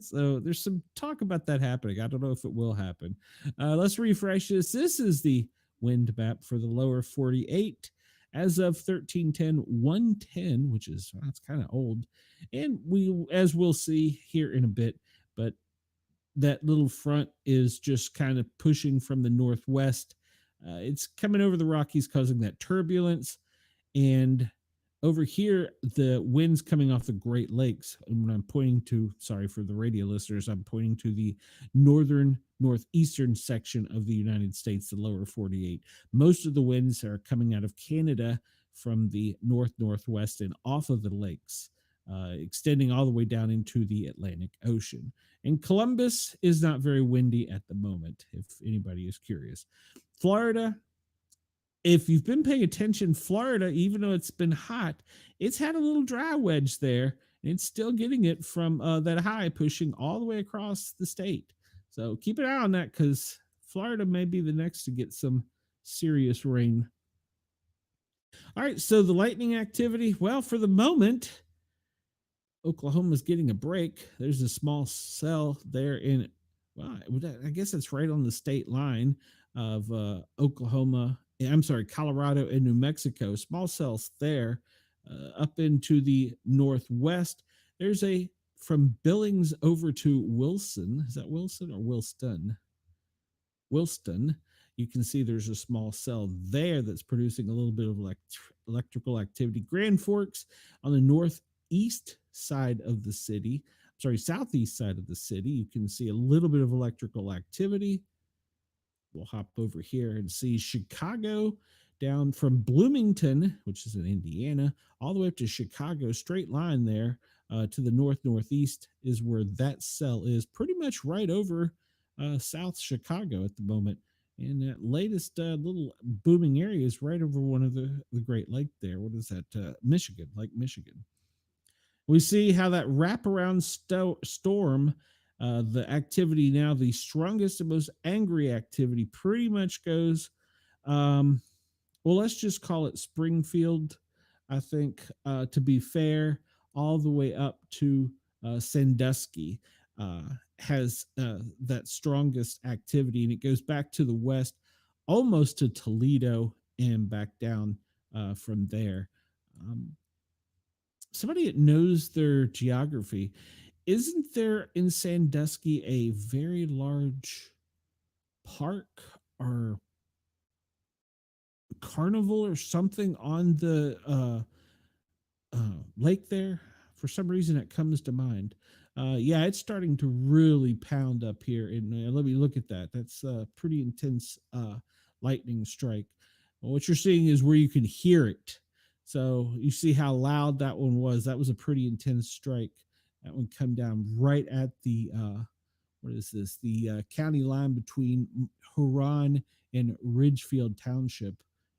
So there's some talk about that happening. I don't know if it will happen. Let's refresh this. This is the wind map for the lower 48 as of 1310 110, which is, that's kind of old. And we, as we'll see here in a bit, but that little front is just kind of pushing from the northwest. It's coming over the Rockies, causing that turbulence. And over here, the wind's coming off the Great Lakes. And when I'm pointing to, sorry for the radio listeners, I'm pointing to the northern, northeastern section of the United States, the lower 48. Most of the winds are coming out of Canada from the northwest and off of the lakes, extending all the way down into the Atlantic Ocean. And Columbus is not very windy at the moment, if anybody is curious. Florida, if you've been paying attention, Florida, even though it's been hot, it's had a little dry wedge there, and it's still getting it from that high pushing all the way across the state. So keep an eye on that, because Florida may be the next to get some serious rain. All right, so the lightning activity, well, for the moment, Oklahoma's getting a break. There's a small cell there in, well, I guess it's right on the state line of Oklahoma. I'm sorry, Colorado and New Mexico. Small cells there. Up into the northwest, there's a, from Billings over to Wilson. Is that Wilson or Wilston? Wilston. You can see there's a small cell there that's producing a little bit of electrical activity. Grand Forks on the northeast side of the city, sorry, southeast side of the city, you can see a little bit of electrical activity. We'll hop over here and see Chicago down from Bloomington, which is in Indiana, all the way up to Chicago, straight line there to the northeast is where that cell is, pretty much right over South Chicago at the moment. And that latest little booming area is right over one of the Great Lake there. What is that? Michigan, Lake Michigan. We see how that wraparound storm, the activity now, the strongest and most angry activity pretty much goes, well, let's just call it Springfield, I think, to be fair, all the way up to Sandusky has that strongest activity, and it goes back to the west, almost to Toledo and back down from there. Somebody that knows their geography, isn't there in Sandusky a very large park or carnival or something on the lake there? For some reason, it comes to mind. Yeah, it's starting to really pound up here. And let me look at that. That's a pretty intense lightning strike. Well, what you're seeing is where you can hear it. So you see how loud that one was. That was a pretty intense strike. That one come down right at the what is this? The county line between Huron and Ridgefield Township.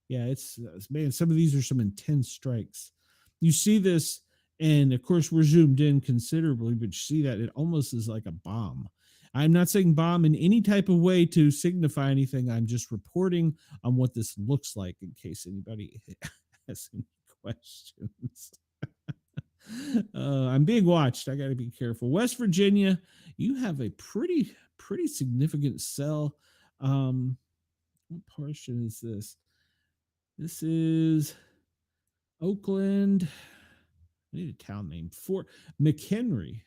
Yeah, it's man. Some of these are some intense strikes. You see this, and of course we're zoomed in considerably, but you see that it almost is like a bomb. I'm not saying bomb in any type of way to signify anything. I'm just reporting on what this looks like in case anybody has any questions. I'm being watched. I got to be careful. West Virginia, you have a pretty significant cell. What portion is this? This is Oakland. I need a town name. Fort McHenry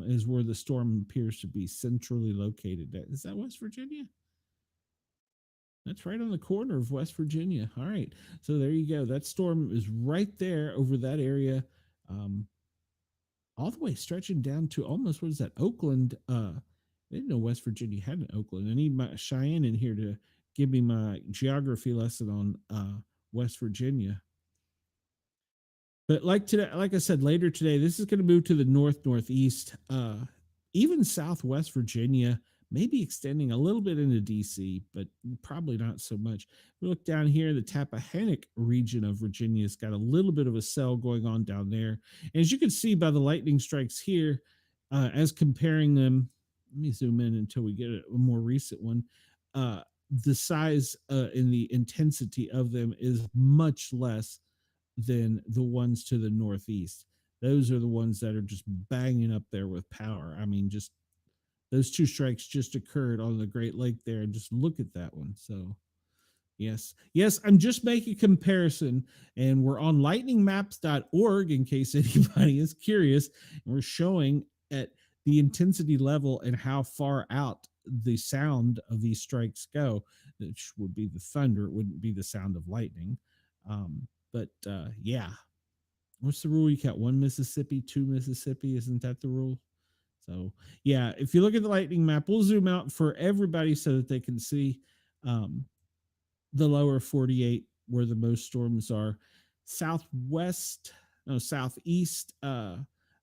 is where the storm appears to be centrally located. Is that West Virginia? That's right on the corner of West Virginia. All right. So there you go. That storm is right there over that area. Um, all the way stretching down to almost, what is that, Oakland. I didn't know West Virginia had an Oakland. I need my Cheyenne in here to give me my geography lesson on West Virginia. But like today, like I said, later today, this is going to move to the northeast, even Southwest Virginia, maybe extending a little bit into DC, but probably not so much. We look down here, the Tappahannock region of Virginia's got a little bit of a cell going on down there. And as you can see by the lightning strikes here, as comparing them, let me zoom in until we get a more recent one. The size and the intensity of them is much less than the ones to the northeast. Those are the ones that are just banging up there with power. I mean, just those two strikes just occurred on the Great Lake there, and just look at that one. So, yes, I'm just making a comparison, and we're on lightningmaps.org in case anybody is curious. And we're showing at the intensity level and how far out the sound of these strikes go, which would be the thunder. It wouldn't be the sound of lightning. But yeah, what's the rule? You count one Mississippi, two Mississippi. Isn't that the rule? So yeah, if you look at the lightning map, we'll zoom out for everybody so that they can see the lower 48 where the most storms are. Southeast,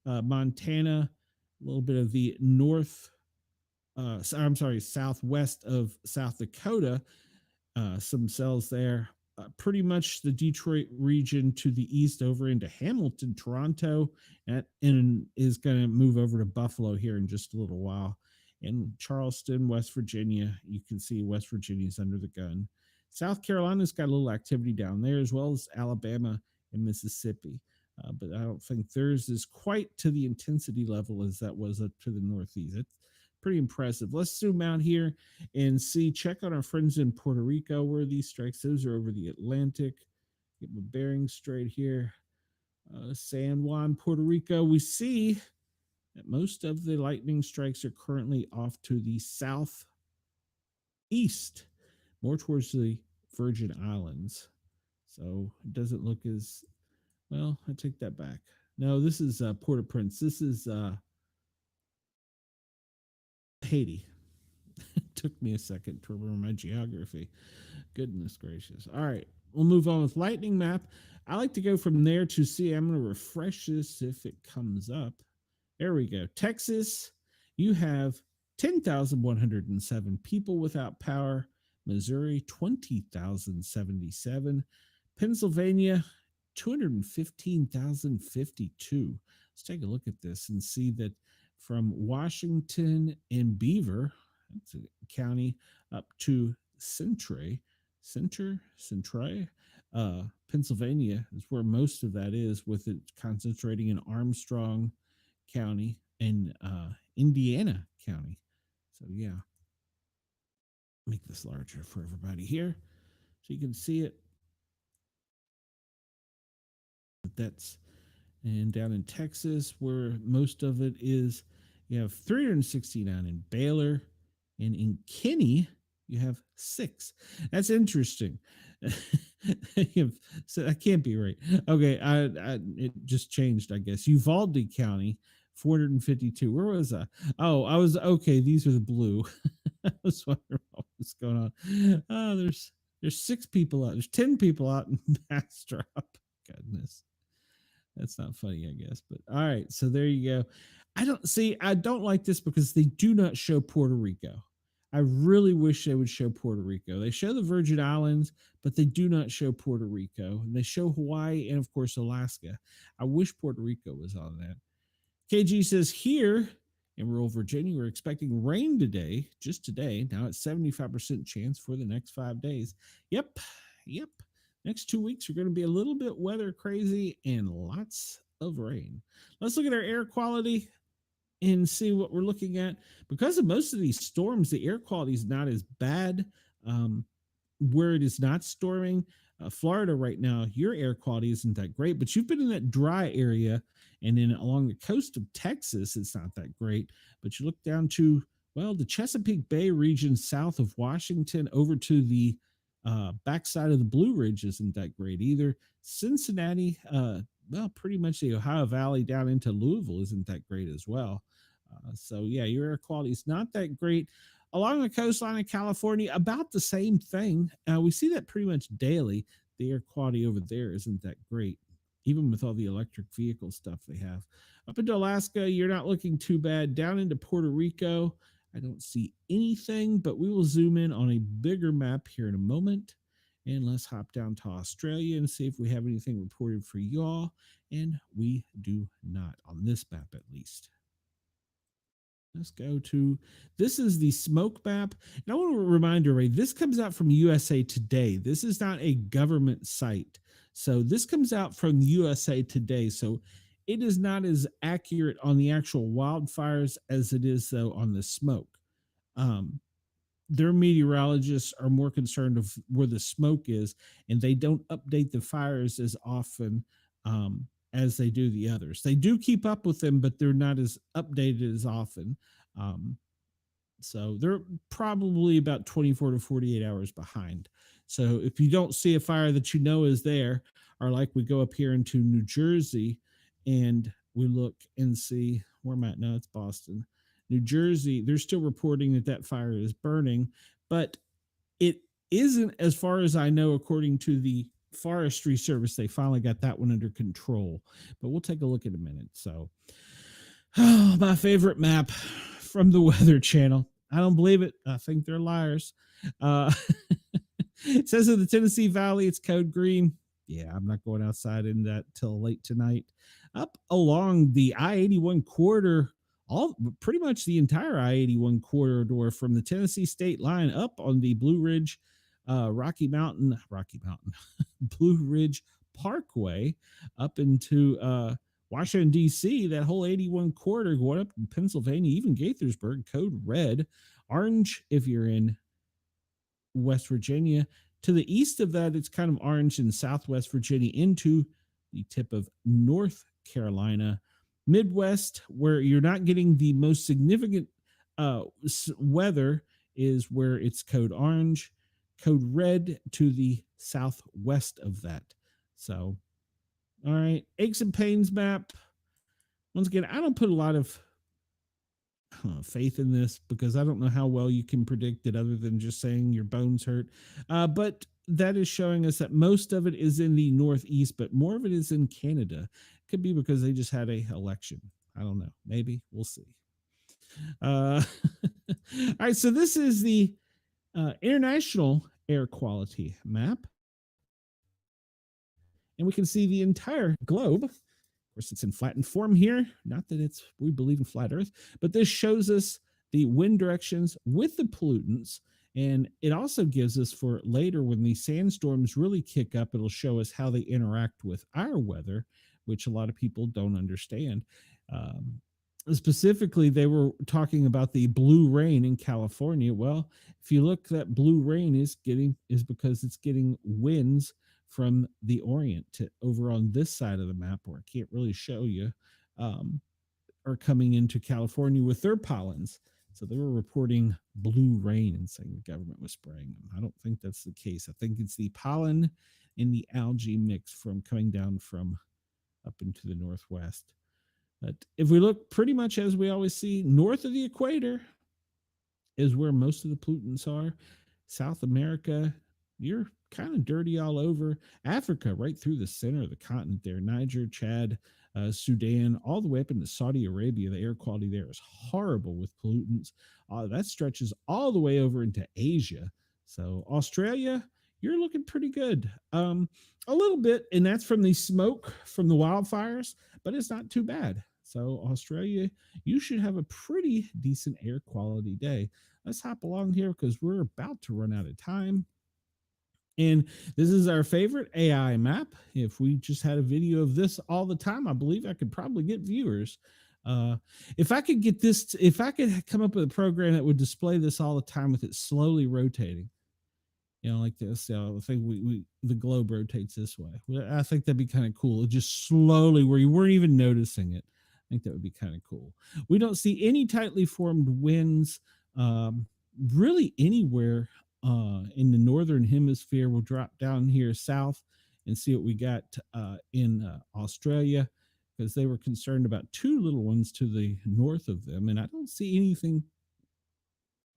Montana, a little bit of the southwest of South Dakota, some cells there. Pretty much the Detroit region to the east over into Hamilton, Toronto, and is going to move over to Buffalo here in just a little while. And Charleston, West Virginia, you can see West Virginia's under the gun. South Carolina's got a little activity down there, as well as Alabama and Mississippi. But I don't think theirs is quite to the intensity level as that was up to the northeast. It's pretty impressive. Let's zoom out here and see, check on our friends in Puerto Rico where these strikes, those are over the Atlantic. Get my bearings straight here. San Juan, Puerto Rico. We see that most of the lightning strikes are currently off to the southeast, more towards the Virgin Islands. So it doesn't look as well. I take that back. No, this is Port-au-Prince. This is Haiti. It took me a second to remember my geography. Goodness gracious. All right, we'll move on with lightning map. I like to go from there to see. I'm going to refresh this if it comes up. There we go. Texas, you have 10,107 people without power. Missouri, 20,077. Pennsylvania, 215,052. Let's take a look at this and see that from Washington and Beaver, that's a county, up to Centre, Pennsylvania is where most of that is, with it concentrating in Armstrong County and Indiana County. So yeah, make this larger for everybody here so you can see it. But that's, and down in Texas where most of it is, you have 369 in Baylor, and in Kinney you have 6. That's interesting. So that can't be right. Okay, it just changed, I guess. Uvalde County, 452. Where was I? Oh, I was okay. These are the blue. I was wondering what was going on. Oh, there's 6 people out. There's 10 people out in Bastrop. Goodness. That's not funny, I guess. But all right, so there you go. I don't like this because they do not show Puerto Rico. I really wish they would show Puerto Rico. They show the Virgin Islands, but they do not show Puerto Rico. And they show Hawaii and, of course, Alaska. I wish Puerto Rico was on that. KG says here in rural Virginia, we're expecting rain today, just today. Now it's 75% chance for the next 5 days. Yep. Next 2 weeks are going to be a little bit weather crazy and lots of rain. Let's look at our air quality and see what we're looking at. Because of most of these storms, the air quality is not as bad where it is not storming. Florida right now, your air quality isn't that great, but you've been in that dry area, and then along the coast of Texas, it's not that great. But you look down to, well, the Chesapeake Bay region south of Washington over to the Backside of the Blue Ridge isn't that great either. Cincinnati, well, pretty much the Ohio Valley down into Louisville isn't that great as well. So yeah, your air quality is not that great. Along the coastline of California, about the same thing. We see that pretty much daily. The air quality over there isn't that great, even with all the electric vehicle stuff they have. Up into Alaska, you're not looking too bad. Down into Puerto Rico, I don't see anything, but we will zoom in on a bigger map here in a moment. And let's hop down to Australia and see if we have anything reported for y'all. And we do not, on this map at least. Let's go to, this is the smoke map. And I want to remind everybody, this comes out from USA Today. This is not a government site. So this comes out from USA Today. So it is not as accurate on the actual wildfires as it is, though, on the smoke. Their meteorologists are more concerned of where the smoke is, and they don't update the fires as often as they do the others. They do keep up with them, but they're not as updated as often. So they're probably about 24 to 48 hours behind. So if you don't see a fire that you know is there, or like we go up here into New Jersey and we look and see where I'm at now, it's Boston. New Jersey, they're still reporting that that fire is burning, but it isn't, as far as I know, according to the Forestry Service. They finally got that one under control, but we'll take a look in a minute. So, my favorite map from the Weather Channel. I don't believe it. I think they're liars. It says in the Tennessee Valley, it's code green. Yeah, I'm not going outside in that till late tonight. Up along the I-81 corridor, all pretty much the entire I-81 corridor from the Tennessee state line up on the Blue Ridge, Rocky Mountain, Blue Ridge Parkway up into Washington, D.C., that whole 81 corridor going up in Pennsylvania, even Gaithersburg, code red. Orange if you're in West Virginia. To the east of that, it's kind of orange in Southwest Virginia into the tip of North Carolina. Midwest, where you're not getting the most significant weather, is where it's code orange. Code red to the southwest of that. So, all right, aches and pains map. Once again, I don't put a lot of faith in this because I don't know how well you can predict it other than just saying your bones hurt. But that is showing us that most of it is in the Northeast, but more of it is in Canada. Could be because they just had a election. I don't know. Maybe we'll see. All right. So this is the international air quality map. And we can see the entire globe. Of course, it's in flattened form here. Not that we believe in flat Earth, but this shows us the wind directions with the pollutants. And it also gives us, for later when the sandstorms really kick up, it'll show us how they interact with our weather, which a lot of people don't understand. Specifically, they were talking about the blue rain in California. Well, if you look, that blue rain is because it's getting winds from the Orient to over on this side of the map, where I can't really show you, are coming into California with their pollens. So they were reporting blue rain and saying the government was spraying them. I don't think that's the case. I think it's the pollen and the algae mix from coming down from up into the Northwest. But if we look, pretty much as we always see, north of the equator is where most of the pollutants are. South America, you're kind of dirty all over. Africa, right through the center of the continent there. Niger, Chad, Sudan, all the way up into Saudi Arabia. The air quality there is horrible with pollutants. That stretches all the way over into Asia. So Australia, you're looking pretty good. A little bit, and that's from the smoke from the wildfires, but it's not too bad. So Australia, you should have a pretty decent air quality day. Let's hop along here because we're about to run out of time. And this is our favorite AI map. If we just had a video of this all the time, I believe I could probably get viewers. If I could get this, if I could come up with a program that would display this all the time with it slowly rotating, like this. I think the globe rotates this way. I think that'd be kind of cool. Just slowly, where you weren't even noticing it. I think that would be kind of cool. We don't see any tightly formed winds really anywhere in the northern hemisphere. We'll drop down here south and see what we got in Australia, because they were concerned about two little ones to the north of them, and I don't see anything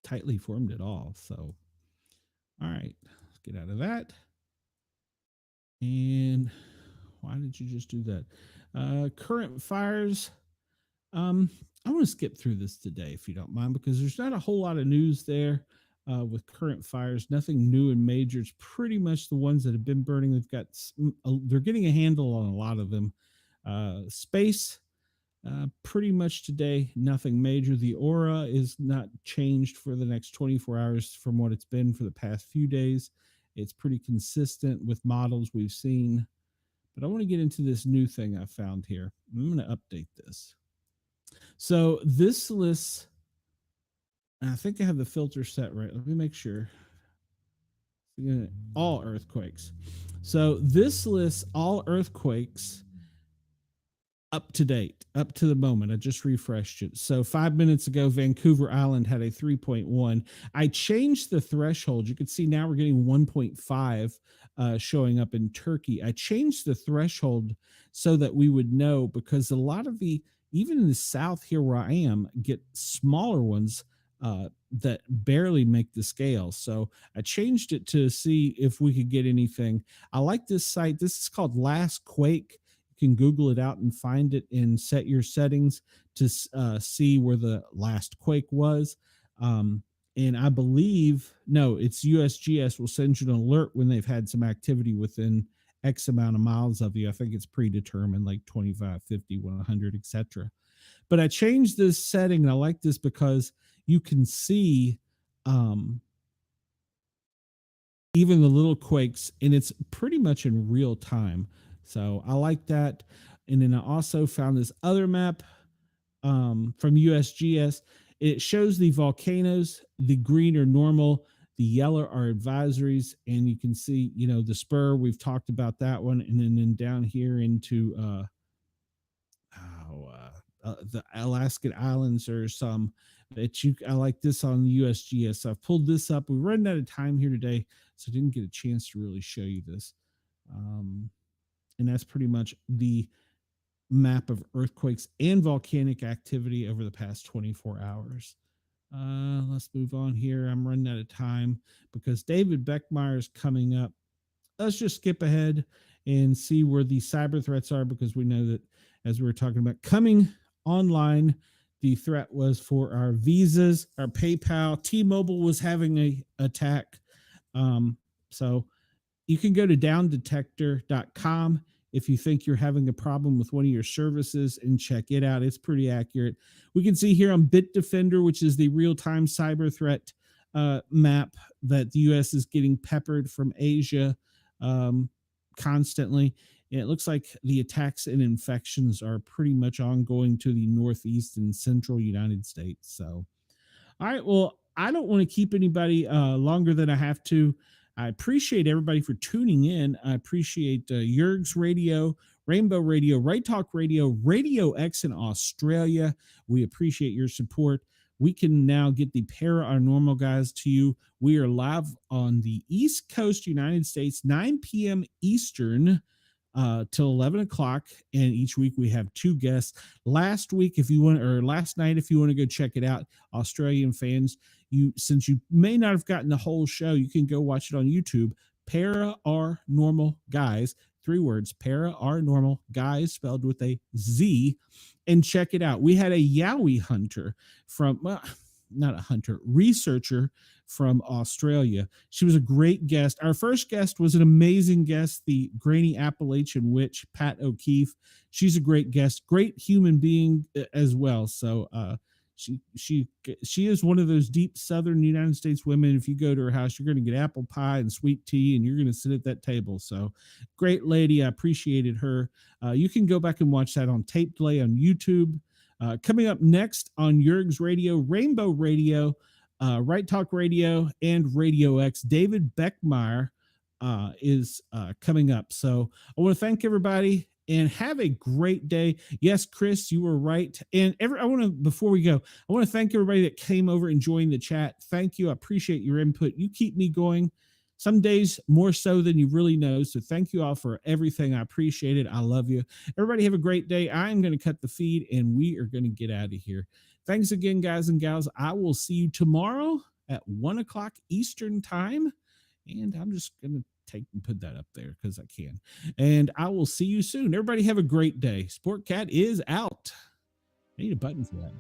tightly formed at all. So, all right, let's get out of that. And why did you just do that? Current fires. I want to skip through this today, if you don't mind, because there's not a whole lot of news there with current fires. Nothing new and major. It's pretty much the ones that have been burning. They're getting a handle on a lot of them. Space, pretty much today, nothing major. The aura is not changed for the next 24 hours from what it's been for the past few days. It's pretty consistent with models we've seen. But I want to get into this new thing I found here. I'm going to update this. So this lists, I think I have the filter set right. Let me make sure. All earthquakes. So this lists all earthquakes up to date, up to the moment. I just refreshed it. So 5 minutes ago, Vancouver Island had a 3.1. I changed the threshold. You can see now we're getting 1.5 showing up in Turkey. I changed the threshold so that we would know, because a lot of even in the south here where I am, get smaller ones that barely make the scale. So I changed it to see if we could get anything. I like this site. This is called Last Quake. You can Google it out and find it and set your settings to see where the last quake was. And I believe, no, it's USGS will send you an alert when they've had some activity within X amount of miles of you. I think it's predetermined, like 25, 50, 100, etc. But I changed this setting, and I like this because you can see even the little quakes, and it's pretty much in real time. So I like that. And then I also found this other map from USGS. It shows the volcanoes. The green are normal. The yellow are advisories. And you can see, the spur. We've talked about that one. And then down here into the Alaskan Islands, or some that I like this on the USGS. So I've pulled this up. We're running out of time here today, so I didn't get a chance to really show you this. And that's pretty much the map of earthquakes and volcanic activity over the past 24 hours. Let's move on here. I'm running out of time because David Beckmeyer is coming up. Let's just skip ahead and see where the cyber threats are, because we know that, as we were talking about, coming online, the threat was for our visas, our PayPal. T-Mobile was having a attack. So you can go to downdetector.com if you think you're having a problem with one of your services and check it out. It's pretty accurate. We can see here on Bitdefender, which is the real-time cyber threat map, that the U.S. is getting peppered from Asia constantly. And it looks like the attacks and infections are pretty much ongoing to the northeast and central United States. So, all right, well, I don't want to keep anybody longer than I have to. I appreciate everybody for tuning in. I appreciate Yerg's Radio, Rainbow Radio, Right Talk Radio, Radio X in Australia. We appreciate your support. We can now get the Para Our Normal guys to you. We are live on the East Coast, United States, 9 p.m. Eastern till 11 o'clock. And each week we have two guests. Last night, if you want to go check it out, Australian fans, since you may not have gotten the whole show, you can go watch it on YouTube. Para Our Normal Guys, 3 words, Para Our Normal Guys, spelled with a Z, and check it out. We had a Yowie hunter researcher from Australia. She was a great guest. Our first guest was an amazing guest, the Granny Appalachian Witch, Pat O'Keefe. She's a great guest, great human being as well. So she is one of those deep Southern United States women. If you go to her house, you're going to get apple pie and sweet tea, and you're going to sit at that table. So great lady. I appreciated her. You can go back and watch that on tape delay on YouTube. Coming up next on Yerg's Radio, Rainbow Radio, Right Talk Radio, and Radio X, David Beckmeyer is coming up. So I want to thank everybody. and have a great day. Yes, Chris, you were right. And I want to, before we go, I want to thank everybody that came over and joined the chat. Thank you. I appreciate your input. You keep me going. Some days more so than you really know. So thank you all for everything. I appreciate it. I love you. Everybody have a great day. I'm going to cut the feed and we are going to get out of here. Thanks again, guys and gals. I will see you tomorrow at 1:00 Eastern time. And I'm just going to take and put that up there because I can. And I will see you soon. Everybody have a great day. Sportcat is out. I need a button for that.